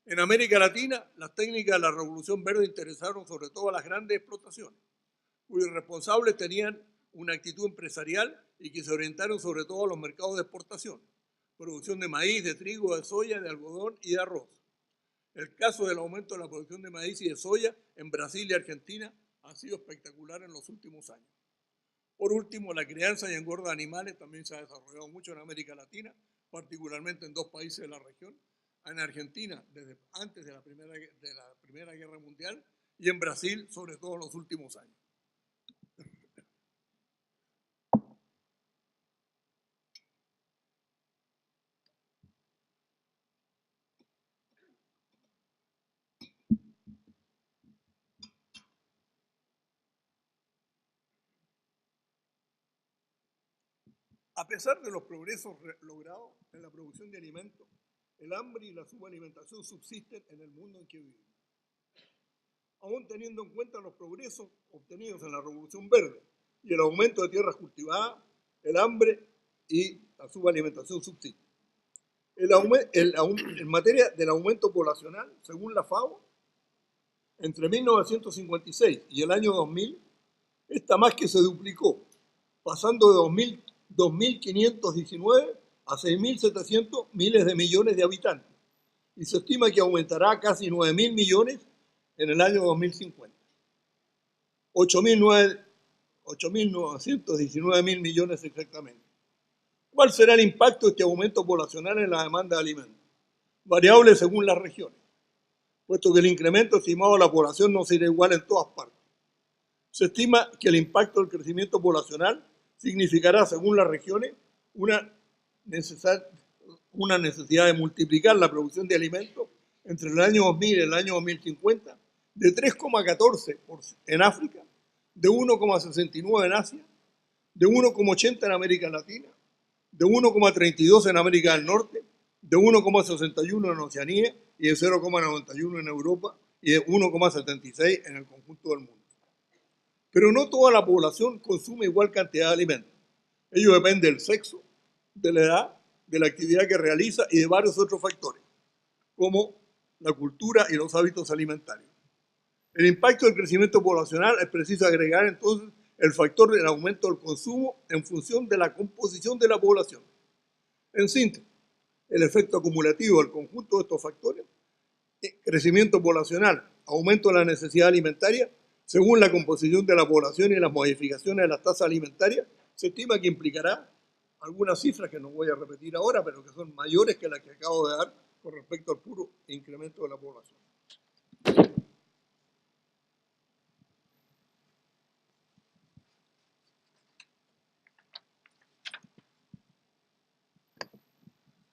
En América Latina, las técnicas de la Revolución Verde interesaron sobre todo a las grandes explotaciones, cuyos responsables tenían una actitud empresarial y que se orientaron sobre todo a los mercados de exportación, producción de maíz, de trigo, de soya, de algodón y de arroz. El caso del aumento de la producción de maíz y de soya en Brasil y Argentina ha sido espectacular en los últimos años. Por último, la crianza y engorda de animales también se ha desarrollado mucho en América Latina, particularmente en 2 países de la región, en Argentina desde antes de la Primera Guerra Mundial y en Brasil sobre todo en los últimos años. A pesar de los progresos logrados en la producción de alimentos, el hambre y la subalimentación subsisten en el mundo en que vivimos. Aún teniendo en cuenta los progresos obtenidos en la Revolución Verde y el aumento de tierras cultivadas, el hambre y la subalimentación subsisten. En materia del aumento poblacional, según la FAO, entre 1956 y el año 2000, esta más que se duplicó, pasando de 2.519 a 6.700 miles de millones de habitantes, y se estima que aumentará a casi 9.000 millones en el año 2050. 8.919 mil millones exactamente. ¿Cuál será el impacto de este aumento poblacional en la demanda de alimentos? Variable según las regiones, puesto que el incremento estimado de la población no será igual en todas partes. Se estima que el impacto del crecimiento poblacional significará, según las regiones, una necesidad de multiplicar la producción de alimentos entre el año 2000 y el año 2050 de 3,14 en África, de 1,69 en Asia, de 1,80 en América Latina, de 1,32 en América del Norte, de 1,61 en Oceanía y de 0,91 en Europa y de 1,76 en el conjunto del mundo. Pero no toda la población consume igual cantidad de alimentos. Ello depende del sexo, de la edad, de la actividad que realiza y de varios otros factores, como la cultura y los hábitos alimentarios. El impacto del crecimiento poblacional es preciso agregar entonces el factor del aumento del consumo en función de la composición de la población. En síntesis, el efecto acumulativo del conjunto de estos factores, crecimiento poblacional, aumento de la necesidad alimentaria, según la composición de la población y las modificaciones de las tasas alimentarias, se estima que implicará algunas cifras que no voy a repetir ahora, pero que son mayores que las que acabo de dar con respecto al puro incremento de la población.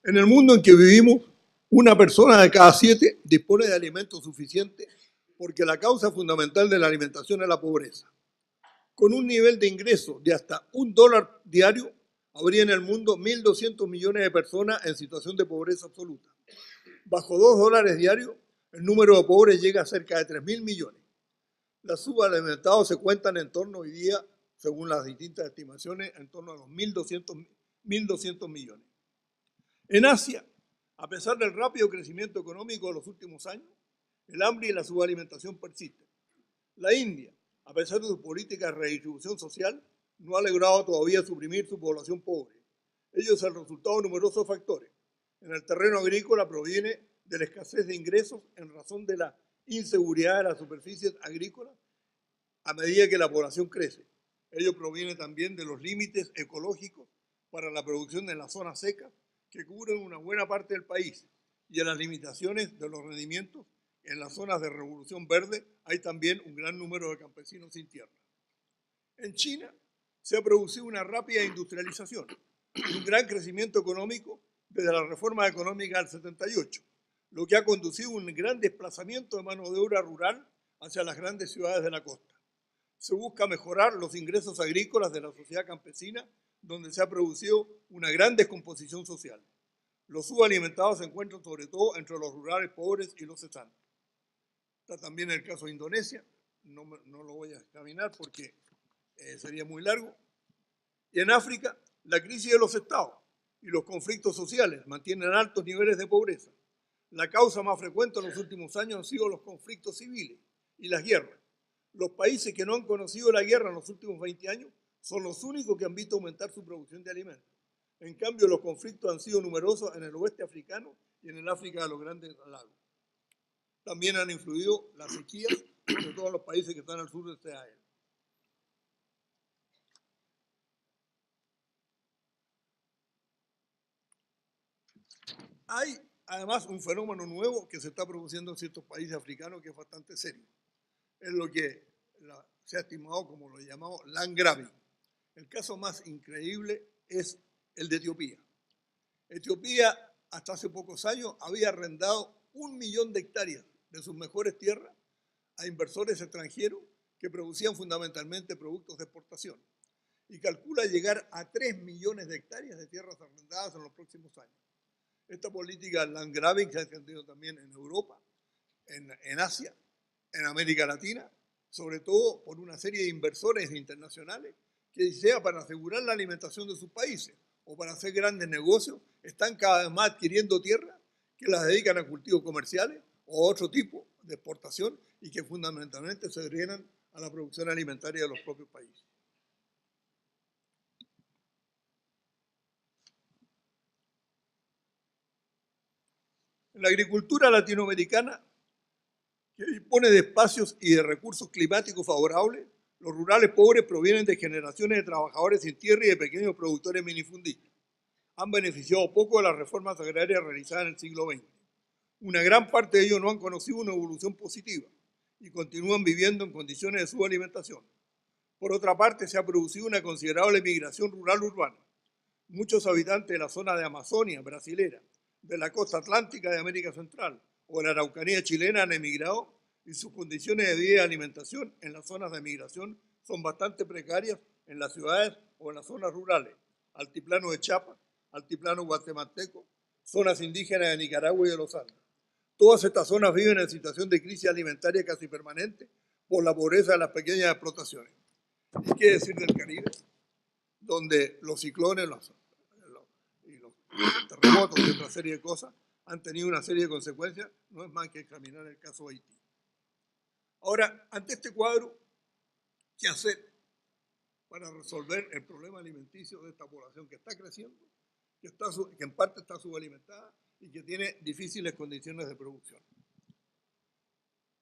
En el mundo en que vivimos, una persona de cada 7 dispone de alimentos suficientes porque la causa fundamental de la alimentación es la pobreza. Con un nivel de ingreso de hasta $1 diario, habría en el mundo 1.200 millones de personas en situación de pobreza absoluta. Bajo $2 diarios, el número de pobres llega a cerca de 3.000 millones. Los subalimentados se cuentan en torno hoy día, según las distintas estimaciones, en torno a los 1.200 millones. En Asia, a pesar del rápido crecimiento económico de los últimos años, el hambre y la subalimentación persisten. La India, a pesar de su política de redistribución social, no ha logrado todavía suprimir su población pobre. Ello es el resultado de numerosos factores. En el terreno agrícola proviene de la escasez de ingresos en razón de la inseguridad de las superficies agrícolas a medida que la población crece. Ello proviene también de los límites ecológicos para la producción en las zonas secas que cubren una buena parte del país y de las limitaciones de los rendimientos en las zonas de revolución verde. Hay también un gran número de campesinos sin tierra. En China se ha producido una rápida industrialización y un gran crecimiento económico desde la reforma económica del 78, lo que ha conducido a un gran desplazamiento de mano de obra rural hacia las grandes ciudades de la costa. Se busca mejorar los ingresos agrícolas de la sociedad campesina, donde se ha producido una gran descomposición social. Los subalimentados se encuentran sobre todo entre los rurales pobres y los cesantes. Está también el caso de Indonesia, no lo voy a examinar porque sería muy largo. Y en África, la crisis de los estados y los conflictos sociales mantienen altos niveles de pobreza. La causa más frecuente en los últimos años han sido los conflictos civiles y las guerras. Los países que no han conocido la guerra en los últimos 20 años son los únicos que han visto aumentar su producción de alimentos. En cambio, los conflictos han sido numerosos en el oeste africano y en el África de los Grandes Lagos. También han influido las sequías de todos los países que están al sur del Sahel. Hay además un fenómeno nuevo que se está produciendo en ciertos países africanos que es bastante serio. Es lo que se ha estimado como lo llamamos land grabbing. El caso más increíble es el de Etiopía. Etiopía, hasta hace pocos años, había arrendado 1 millón de hectáreas de sus mejores tierras a inversores extranjeros que producían fundamentalmente productos de exportación y calcula llegar a 3 millones de hectáreas de tierras arrendadas en los próximos años. Esta política land grabbing se ha extendido también en Europa, en Asia, en América Latina, sobre todo por una serie de inversores internacionales que, sea para asegurar la alimentación de sus países o para hacer grandes negocios, están cada vez más adquiriendo tierra que las dedican a cultivos comerciales o otro tipo de exportación y que fundamentalmente se drenan a la producción alimentaria de los propios países. En la agricultura latinoamericana, que dispone de espacios y de recursos climáticos favorables, los rurales pobres provienen de generaciones de trabajadores sin tierra y de pequeños productores minifundistas. Han beneficiado poco de las reformas agrarias realizadas en el siglo XX. Una gran parte de ellos no han conocido una evolución positiva y continúan viviendo en condiciones de subalimentación. Por otra parte, se ha producido una considerable migración rural-urbana. Muchos habitantes de la zona de Amazonia brasilera, de la costa atlántica de América Central o de la Araucanía chilena han emigrado y sus condiciones de vida y alimentación en las zonas de migración son bastante precarias en las ciudades o en las zonas rurales, altiplano de Chiapas, altiplano guatemalteco, zonas indígenas de Nicaragua y de los Andes. Todas estas zonas viven en situación de crisis alimentaria casi permanente por la pobreza de las pequeñas explotaciones. ¿Y qué decir del Caribe? Donde los ciclones, los terremotos y otra serie de cosas han tenido una serie de consecuencias, no es más que examinar el caso de Haití. Ahora, ante este cuadro, ¿qué hacer para resolver el problema alimenticio de esta población que está creciendo, que en parte está subalimentada y que tiene difíciles condiciones de producción?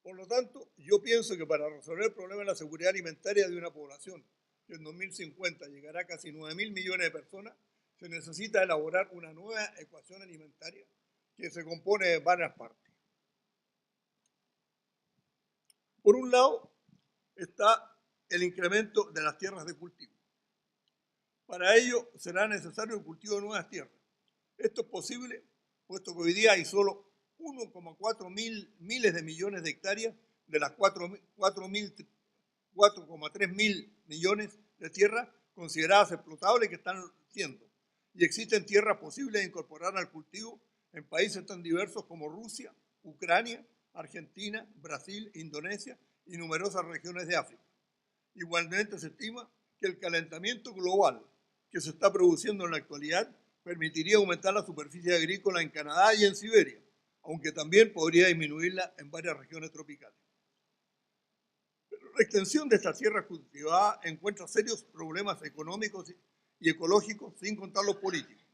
Por lo tanto, yo pienso que para resolver el problema de la seguridad alimentaria de una población que en 2050 llegará a casi 9.000 millones de personas, se necesita elaborar una nueva ecuación alimentaria que se compone de varias partes. Por un lado, está el incremento de las tierras de cultivo. Para ello será necesario el cultivo de nuevas tierras. Esto es posible, puesto que hoy día hay solo 1,4 miles de millones de hectáreas de las 4,3 mil millones de tierras consideradas explotables que están siendo. Y existen tierras posibles de incorporar al cultivo en países tan diversos como Rusia, Ucrania, Argentina, Brasil, Indonesia y numerosas regiones de África. Igualmente se estima que el calentamiento global que se está produciendo en la actualidad permitiría aumentar la superficie agrícola en Canadá y en Siberia, aunque también podría disminuirla en varias regiones tropicales. Pero la extensión de estas tierras cultivadas encuentra serios problemas económicos y ecológicos, sin contar los políticos.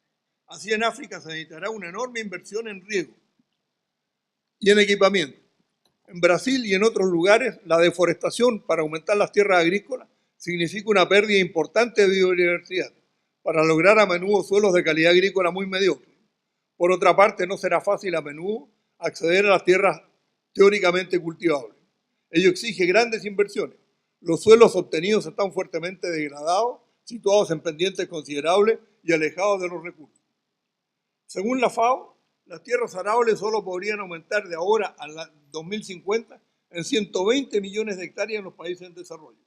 Así, en África se necesitará una enorme inversión en riego y en equipamiento. En Brasil y en otros lugares, la deforestación para aumentar las tierras agrícolas significa una pérdida importante de biodiversidad, para lograr a menudo suelos de calidad agrícola muy mediocre. Por otra parte, no será fácil a menudo acceder a las tierras teóricamente cultivables. Ello exige grandes inversiones. Los suelos obtenidos están fuertemente degradados, situados en pendientes considerables y alejados de los recursos. Según la FAO, las tierras arables solo podrían aumentar de ahora al 2050 en 120 millones de hectáreas en los países en desarrollo.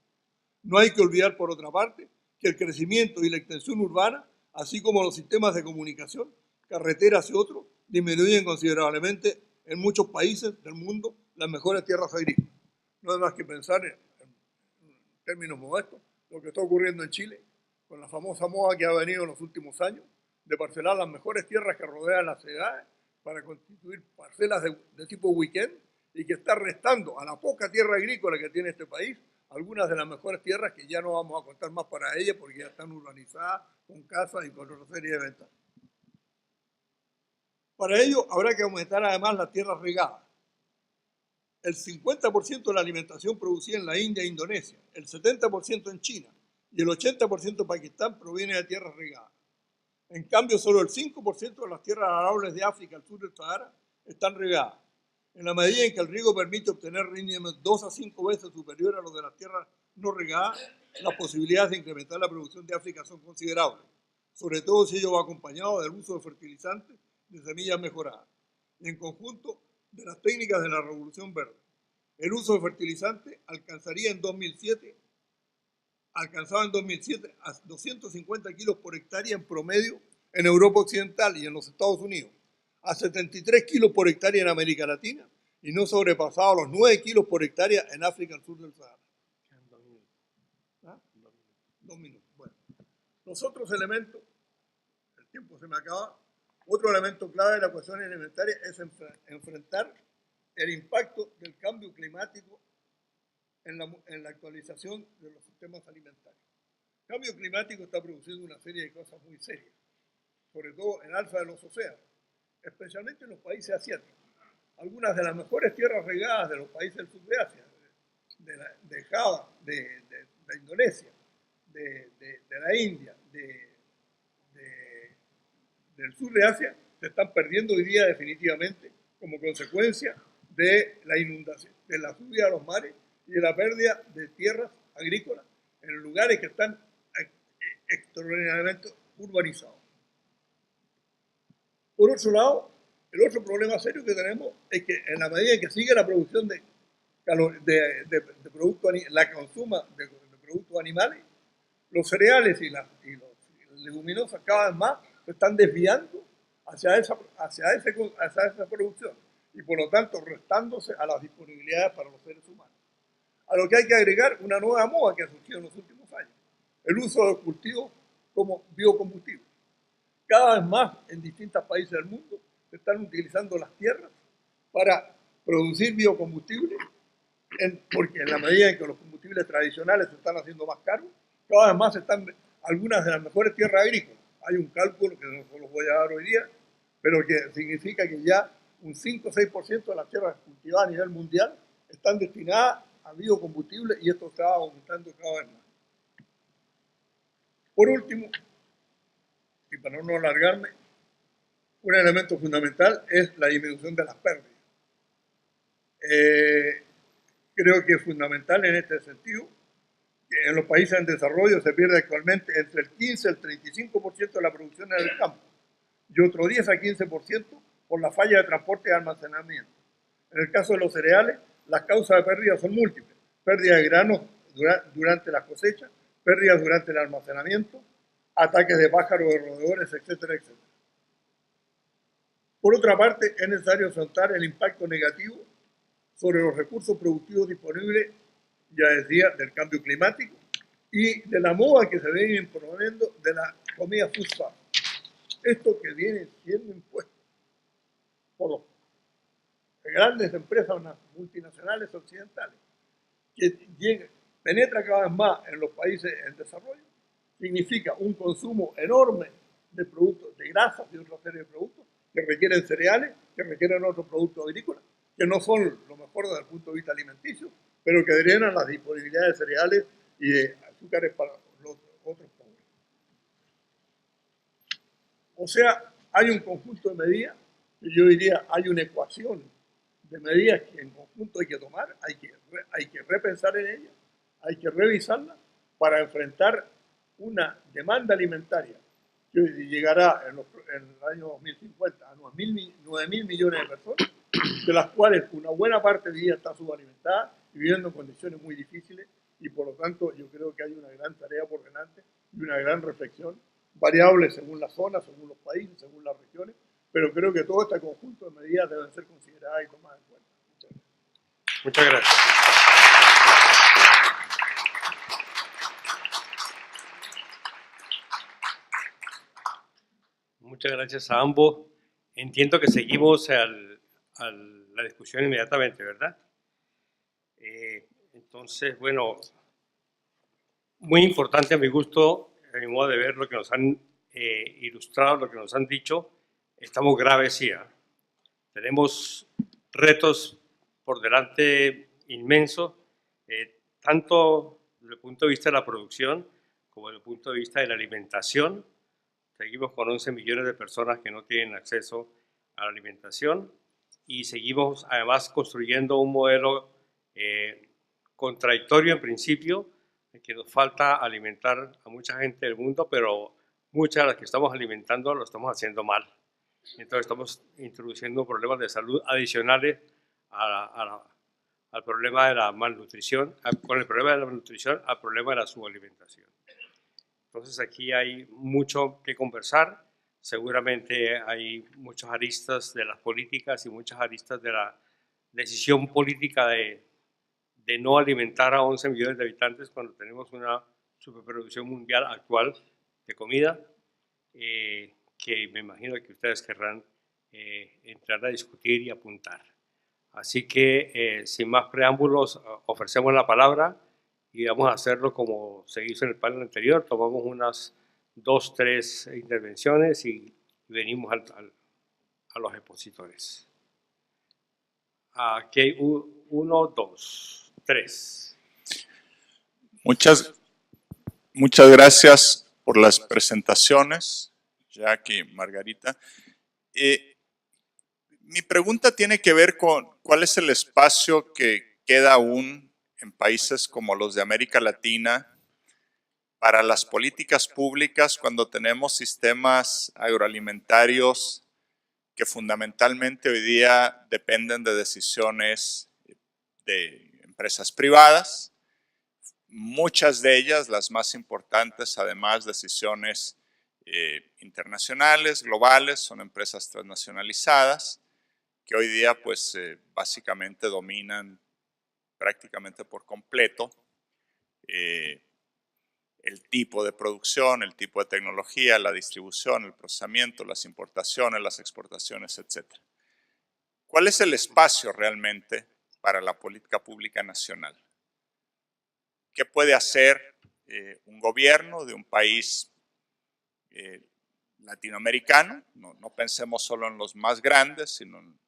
No hay que olvidar, por otra parte, que el crecimiento y la extensión urbana, así como los sistemas de comunicación, carreteras y otros, disminuyen considerablemente en muchos países del mundo las mejores tierras agrícolas. No hay más que pensar en términos modestos lo que está ocurriendo en Chile, con la famosa moda que ha venido en los últimos años de parcelar las mejores tierras que rodean las ciudades para constituir parcelas de tipo weekend, y que está restando a la poca tierra agrícola que tiene este país algunas de las mejores tierras que ya no vamos a contar más para ellas porque ya están urbanizadas, con casas y con otra serie de ventajas. Para ello habrá que aumentar además las tierras regadas. El 50% de la alimentación producida en la India e Indonesia, el 70% en China y el 80% en Pakistán proviene de tierras regadas. En cambio, solo el 5% de las tierras arables de África al sur del Sahara están regadas. En la medida en que el riego permite obtener rendimientos 2 a 5 veces superiores a los de las tierras no regadas, las posibilidades de incrementar la producción de África son considerables, sobre todo si ello va acompañado del uso de fertilizantes de semillas mejoradas, y en conjunto de las técnicas de la Revolución Verde. El uso de fertilizantes alcanzaba en 2007 a 250 kilos por hectárea en promedio en Europa Occidental y en los Estados Unidos, a 73 kilos por hectárea en América Latina y no sobrepasaba los 9 kilos por hectárea en África al sur del Sahara. ¿Ah? 2 minutos. Bueno, los otros elementos, el tiempo se me acaba, otro elemento clave de la ecuación alimentaria es enfrentar el impacto del cambio climático en la actualización de los sistemas alimentarios. El cambio climático está produciendo una serie de cosas muy serias, sobre todo en alza de los océanos, especialmente en los países asiáticos. Algunas de las mejores tierras regadas de los países del sur de Asia, de Java, de Indonesia, de la India, del sur de Asia, se están perdiendo hoy día definitivamente como consecuencia de la inundación, de la subida a los mares y de la pérdida de tierras agrícolas en lugares que están extraordinariamente urbanizados. Por otro lado, el otro problema serio que tenemos es que en la medida en que sigue la producción de productos, la consuma de productos animales, los cereales y las leguminosas cada vez más se están desviando hacia esa producción y por lo tanto restándose a las disponibilidades para los seres humanos. A lo que hay que agregar una nueva moda que ha surgido en los últimos años, el uso de los cultivos como biocombustible. Cada vez más en distintos países del mundo se están utilizando las tierras para producir biocombustible, porque en la medida en que los combustibles tradicionales se están haciendo más caros, cada vez más están algunas de las mejores tierras agrícolas. Hay un cálculo que no se los voy a dar hoy día, pero que significa que ya un 5 o 6% de las tierras cultivadas a nivel mundial están destinadas a biocombustible y esto está aumentando cada vez más. Por último, y para no alargarme, un elemento fundamental es la disminución de las pérdidas. Creo que es fundamental en este sentido que en los países en desarrollo se pierde actualmente entre el 15 y el 35% de la producción en el campo y otro 10 a 15% por la falla de transporte y almacenamiento. En el caso de los cereales, las causas de pérdidas son múltiples: pérdida de granos durante las cosechas, pérdidas durante el almacenamiento, ataques de pájaros, de roedores, etcétera, etcétera. Por otra parte, es necesario afrontar el impacto negativo sobre los recursos productivos disponibles, ya decía, del cambio climático y de la moda que se viene imponiendo de la comida food fast. esto que viene siendo impuesto por las grandes empresas multinacionales occidentales, que penetra cada vez más en los países en desarrollo, significa un consumo enorme de productos, de grasas y otra serie de productos que requieren cereales, que requieren otros productos agrícolas, que no son lo mejor desde el punto de vista alimenticio, pero que drenan las disponibilidades de cereales y de azúcares para los otros pobres. O sea, hay un conjunto de medidas, que yo diría, hay una ecuación de medidas que en conjunto hay que tomar, hay que repensar en ellas, hay que revisarlas para enfrentar una demanda alimentaria que llegará en el año 2050 a 9.000 millones de personas, de las cuales una buena parte de ellas está subalimentadas y viviendo en condiciones muy difíciles, y por lo tanto yo creo que hay una gran tarea por delante y una gran reflexión, variable según la zona, según los países, según las regiones, pero creo que todo este conjunto de medidas deben ser consideradas y tomadas en cuenta. Muchas gracias. Muchas gracias a ambos. Entiendo que seguimos a la discusión inmediatamente, ¿verdad? Entonces, bueno, muy importante a mi gusto, a mi modo de ver, lo que nos han ilustrado, lo que nos han dicho. Estamos graves, sí. Tenemos retos por delante inmensos, tanto desde el punto de vista de la producción como desde el punto de vista de la alimentación. Seguimos con 11 millones de personas que no tienen acceso a la alimentación y seguimos además construyendo un modelo contradictorio en principio, de que nos falta alimentar a mucha gente del mundo, pero muchas de las que estamos alimentando lo estamos haciendo mal. Entonces estamos introduciendo problemas de salud adicionales al problema de la malnutrición, con el problema de la malnutrición al problema de la subalimentación. Entonces aquí hay mucho que conversar, seguramente hay muchas aristas de las políticas y muchas aristas de la decisión política de no alimentar a 11 millones de habitantes cuando tenemos una superproducción mundial actual de comida, que me imagino que ustedes querrán entrar a discutir y apuntar. Así que, sin más preámbulos, ofrecemos la palabra y vamos a hacerlo como se hizo en el panel anterior. Tomamos unas 2, 3 intervenciones y venimos a los expositores. Aquí hay 1, 2, 3. Muchas gracias por las presentaciones, Jackie, Margarita. Mi pregunta tiene que ver con cuál es el espacio que queda aún en países como los de América Latina para las políticas públicas cuando tenemos sistemas agroalimentarios que fundamentalmente hoy día dependen de decisiones de empresas privadas. Muchas de ellas, las más importantes, además decisiones internacionales, globales, son empresas transnacionalizadas que hoy día pues básicamente dominan prácticamente por completo el tipo de producción, el tipo de tecnología, la distribución, el procesamiento, las importaciones, las exportaciones, etc. ¿Cuál es el espacio realmente para la política pública nacional? ¿Qué puede hacer un gobierno de un país latinoamericano? No pensemos solo en los más grandes, sino en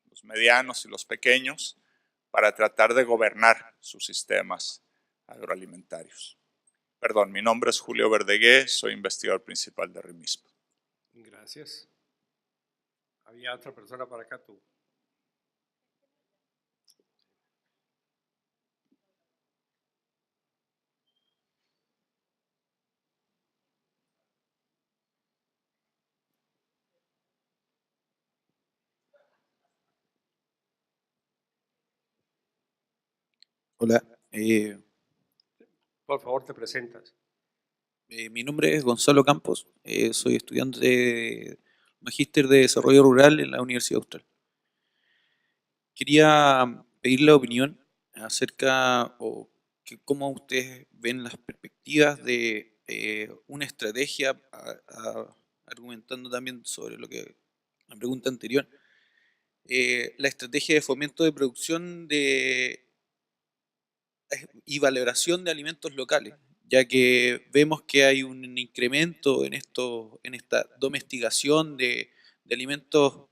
los medianos y los pequeños, para tratar de gobernar sus sistemas agroalimentarios. Perdón, mi nombre es Julio Verdegué, soy investigador principal de RIMISP. Gracias. ¿Había otra persona para acá tú? Hola, Por favor, te presentas. mi nombre es Gonzalo Campos, soy estudiante de Magíster de Desarrollo Rural en la Universidad Austral. Quería pedir la opinión acerca o cómo ustedes ven las perspectivas de una estrategia a argumentando también sobre lo que la pregunta anterior, la estrategia de fomento de producción y valoración de alimentos locales, ya que vemos que hay un incremento en esta domesticación de alimentos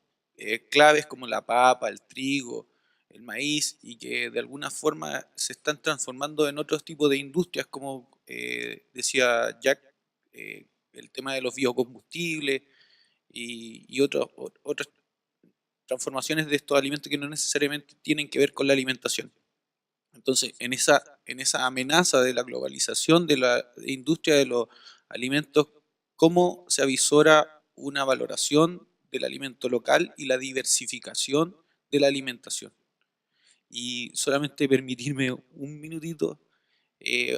claves como la papa, el trigo, el maíz, y que de alguna forma se están transformando en otros tipos de industrias, como decía Jack, el tema de los biocombustibles y otras transformaciones de estos alimentos que no necesariamente tienen que ver con la alimentación. Entonces, en esa amenaza de la globalización de la industria de los alimentos, ¿cómo se avisora una valoración del alimento local y la diversificación de la alimentación? Y solamente permitirme un minutito,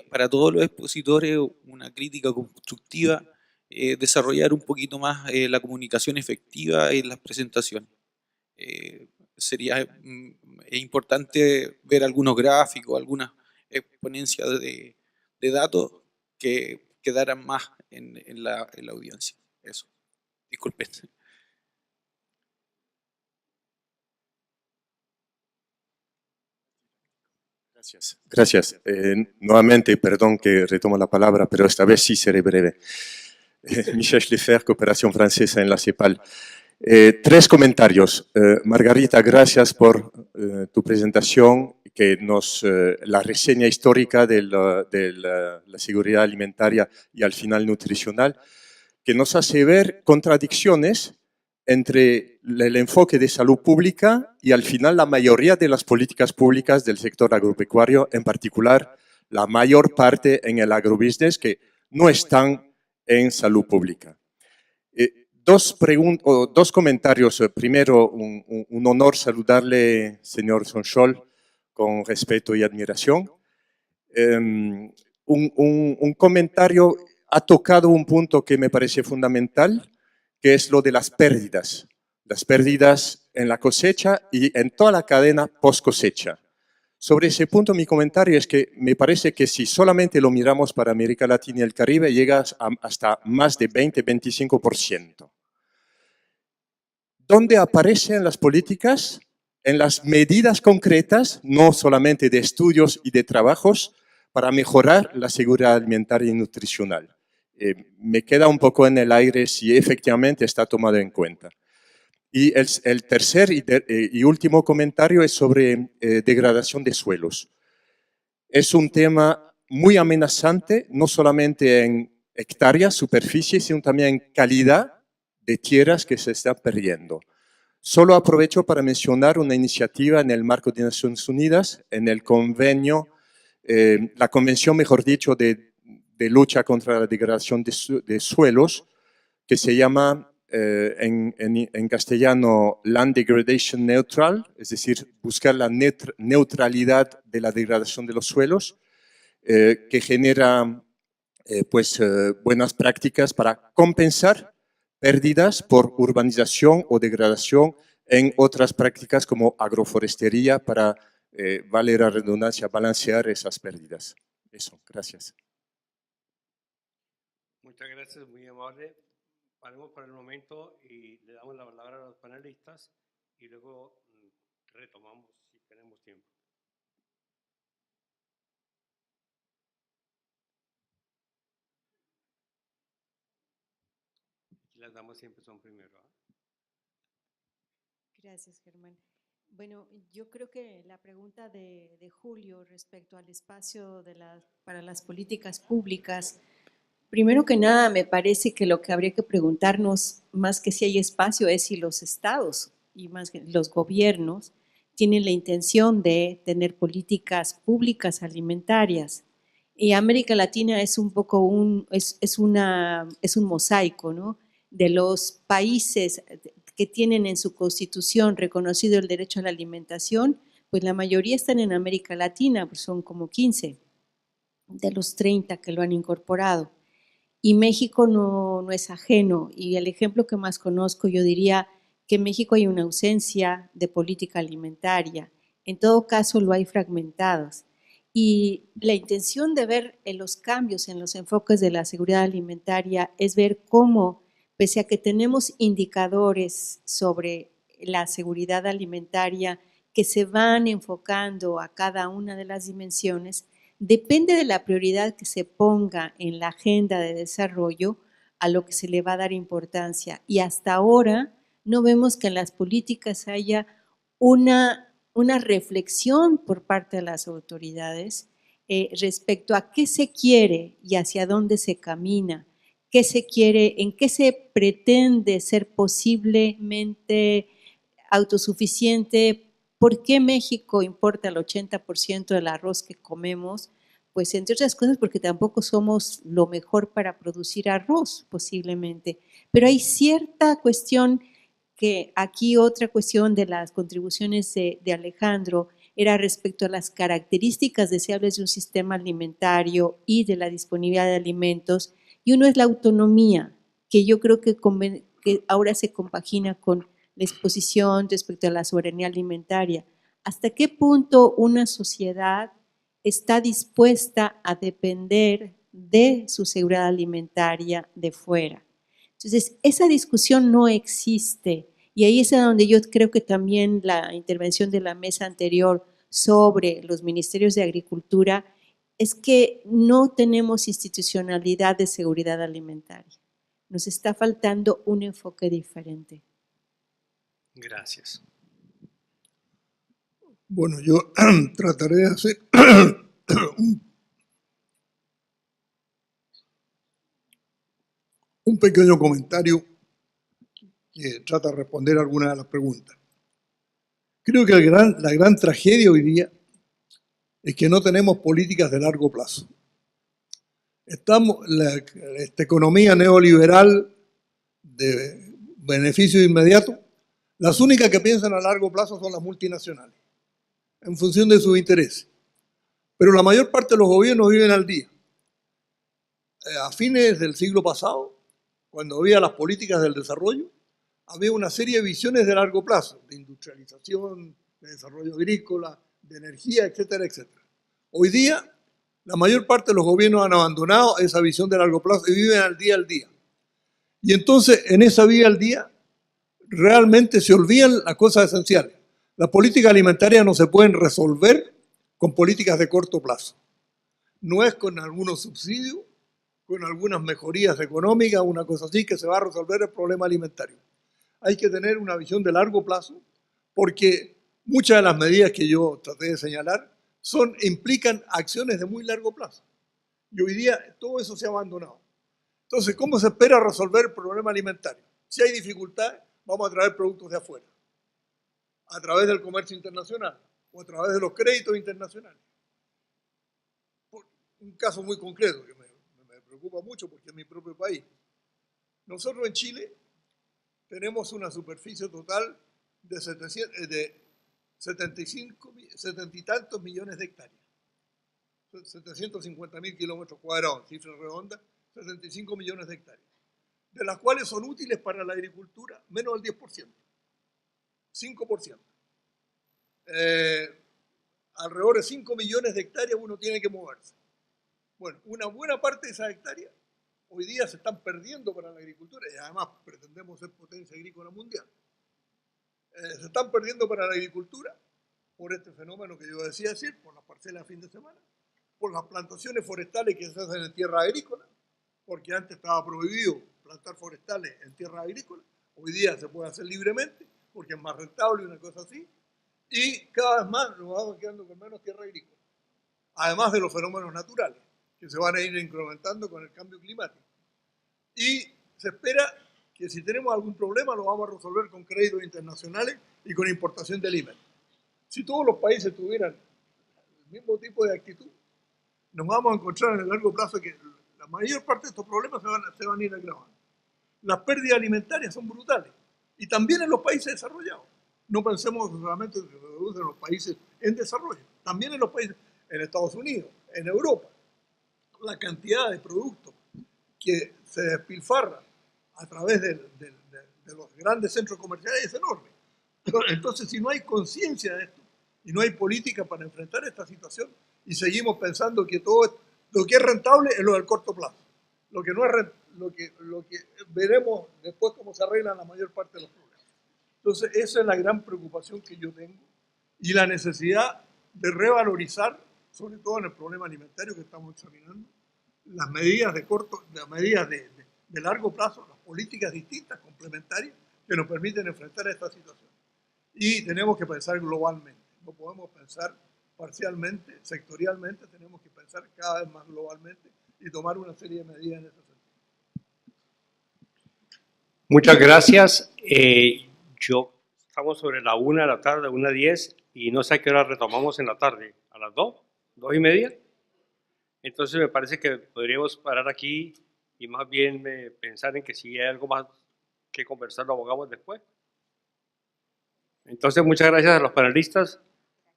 para todos los expositores, una crítica constructiva, desarrollar un poquito más la comunicación efectiva en las presentaciones. Sería importante ver algunos gráficos, algunas exponencias de datos que quedaran más en la audiencia. Eso. Disculpen. Gracias. Gracias. Nuevamente, perdón que retomo la palabra, pero esta vez sí seré breve. Michel Schleffer, Cooperación Francesa en la CEPAL. Tres comentarios. Margarita, gracias por tu presentación, que la reseña histórica de la seguridad alimentaria y al final nutricional, que nos hace ver contradicciones entre el enfoque de salud pública y al final la mayoría de las políticas públicas del sector agropecuario, en particular la mayor parte en el agrobusiness, que no están en salud pública. Dos comentarios. Primero, un honor saludarle, señor Sonchol, con respeto y admiración. Un comentario, ha tocado un punto que me parece fundamental, que es lo de las pérdidas en la cosecha y en toda la cadena post cosecha. Sobre ese punto, mi comentario es que me parece que si solamente lo miramos para América Latina y el Caribe, llega hasta más de 20-25%. ¿Dónde aparecen las políticas? En las medidas concretas, no solamente de estudios y de trabajos, para mejorar la seguridad alimentaria y nutricional. Me queda un poco en el aire si efectivamente está tomado en cuenta. Y el tercer y último comentario es sobre degradación de suelos. Es un tema muy amenazante, no solamente en hectáreas, superficie, sino también en calidad de tierras que se están perdiendo. Solo aprovecho para mencionar una iniciativa en el marco de Naciones Unidas, en el convenio, la convención, mejor dicho, de lucha contra la degradación de suelos, que se llama en castellano Land Degradation Neutral, es decir, buscar la neutralidad de la degradación de los suelos, que genera buenas prácticas para compensar pérdidas por urbanización o degradación en otras prácticas como agroforestería para, vale la redundancia, balancear esas pérdidas. Eso, gracias. Muchas gracias, muy amable. Paremos por el momento y le damos la palabra a los panelistas y luego retomamos si tenemos tiempo. Las damas siempre son primero. Gracias, Germán. Bueno, yo creo que la pregunta de Julio respecto al espacio para las políticas públicas, primero que nada me parece que lo que habría que preguntarnos, más que si hay espacio, es si los estados y más que los gobiernos tienen la intención de tener políticas públicas alimentarias. Y América Latina es un poco es un mosaico, ¿no?, de los países que tienen en su constitución reconocido el derecho a la alimentación, pues la mayoría están en América Latina, pues son como 15 de los 30 que lo han incorporado. Y México no es ajeno, y el ejemplo que más conozco, yo diría que en México hay una ausencia de política alimentaria, en todo caso lo hay fragmentadas. Y la intención de ver los cambios en los enfoques de la seguridad alimentaria es ver cómo pese a que tenemos indicadores sobre la seguridad alimentaria que se van enfocando a cada una de las dimensiones, depende de la prioridad que se ponga en la agenda de desarrollo a lo que se le va a dar importancia. Y hasta ahora no vemos que en las políticas haya una reflexión por parte de las autoridades respecto a qué se quiere y hacia dónde se camina, qué se quiere, en qué se pretende ser posiblemente autosuficiente. ¿Por qué México importa el 80% del arroz que comemos? Pues entre otras cosas porque tampoco somos lo mejor para producir arroz, posiblemente. Pero hay cierta cuestión que aquí otra cuestión de las contribuciones de Alejandro era respecto a las características deseables de un sistema alimentario y de la disponibilidad de alimentos. Y uno es la autonomía, que yo creo que ahora se compagina con la exposición respecto a la soberanía alimentaria. ¿Hasta qué punto una sociedad está dispuesta a depender de su seguridad alimentaria de fuera? Entonces, esa discusión no existe y ahí es donde yo creo que también la intervención de la mesa anterior sobre los ministerios de Agricultura es que no tenemos institucionalidad de seguridad alimentaria. Nos está faltando un enfoque diferente. Gracias. Bueno, yo trataré de hacer un pequeño comentario que trata de responder a algunas de las preguntas. Creo que la gran tragedia hoy día es que no tenemos políticas de largo plazo. Esta economía neoliberal de beneficio inmediato, las únicas que piensan a largo plazo son las multinacionales, en función de sus intereses. Pero la mayor parte de los gobiernos viven al día. A fines del siglo pasado, cuando había las políticas del desarrollo, había una serie de visiones de largo plazo, de industrialización, de desarrollo agrícola, de energía, etcétera, etcétera. Hoy día, la mayor parte de los gobiernos han abandonado esa visión de largo plazo y viven al día. Y entonces, en esa vida al día, realmente se olvidan las cosas esenciales. Las políticas alimentarias no se pueden resolver con políticas de corto plazo. No es con algunos subsidios, con algunas mejorías económicas, una cosa así, que se va a resolver el problema alimentario. Hay que tener una visión de largo plazo, porque muchas de las medidas que yo traté de señalar implican acciones de muy largo plazo. Y hoy día todo eso se ha abandonado. Entonces, ¿cómo se espera resolver el problema alimentario? Si hay dificultades, vamos a traer productos de afuera, a través del comercio internacional o a través de los créditos internacionales. Un caso muy concreto que me preocupa mucho porque es mi propio país. Nosotros en Chile tenemos una superficie total de 70 y tantos millones de hectáreas. 750.000 kilómetros cuadrados, cifra redonda, 75 millones de hectáreas, de las cuales son útiles para la agricultura menos del 10%, 5%. Alrededor de 5 millones de hectáreas uno tiene que moverse. Bueno, una buena parte de esas hectáreas hoy día se están perdiendo para la agricultura y además pretendemos ser potencia agrícola mundial. Se están perdiendo para la agricultura por este fenómeno que yo decía decir, por las parcelas a fin de semana, por las plantaciones forestales que se hacen en tierra agrícola, porque antes estaba prohibido plantar forestales en tierra agrícola, hoy día se puede hacer libremente porque es más rentable y una cosa así, y cada vez más nos vamos quedando con menos tierra agrícola, además de los fenómenos naturales que se van a ir incrementando con el cambio climático. Y se espera que si tenemos algún problema lo vamos a resolver con créditos internacionales y con importación de alimentos. Si todos los países tuvieran el mismo tipo de actitud, nos vamos a encontrar en el largo plazo que la mayor parte de estos problemas se van a ir agravando. Las pérdidas alimentarias son brutales y también en los países desarrollados. No pensemos solamente que se reducen en los países en desarrollo, también en los países, en Estados Unidos, en Europa. La cantidad de productos que se despilfarra a través de los grandes centros comerciales es enorme. Entonces, si no hay conciencia de esto y no hay política para enfrentar esta situación y seguimos pensando que todo lo que es rentable es lo del corto plazo lo que no es lo que veremos después cómo se arreglan la mayor parte de los problemas. Entonces, esa es la gran preocupación que yo tengo y la necesidad de revalorizar, sobre todo en el problema alimentario que estamos examinando, las medidas de largo plazo, las políticas distintas, complementarias, que nos permiten enfrentar esta situación. Y tenemos que pensar globalmente, no podemos pensar parcialmente, sectorialmente, tenemos que pensar cada vez más globalmente y tomar una serie de medidas en ese sentido. Muchas gracias. Estamos sobre la 1 de la tarde, 1:10, y no sé a qué hora retomamos en la tarde. ¿A las 2? ¿2:30? Entonces me parece que podríamos parar aquí y más bien pensar en que si hay algo más que conversar lo abogamos después. Entonces muchas gracias a los panelistas.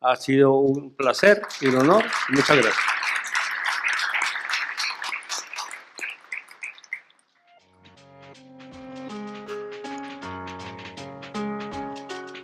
Ha sido un placer y un honor. Muchas gracias.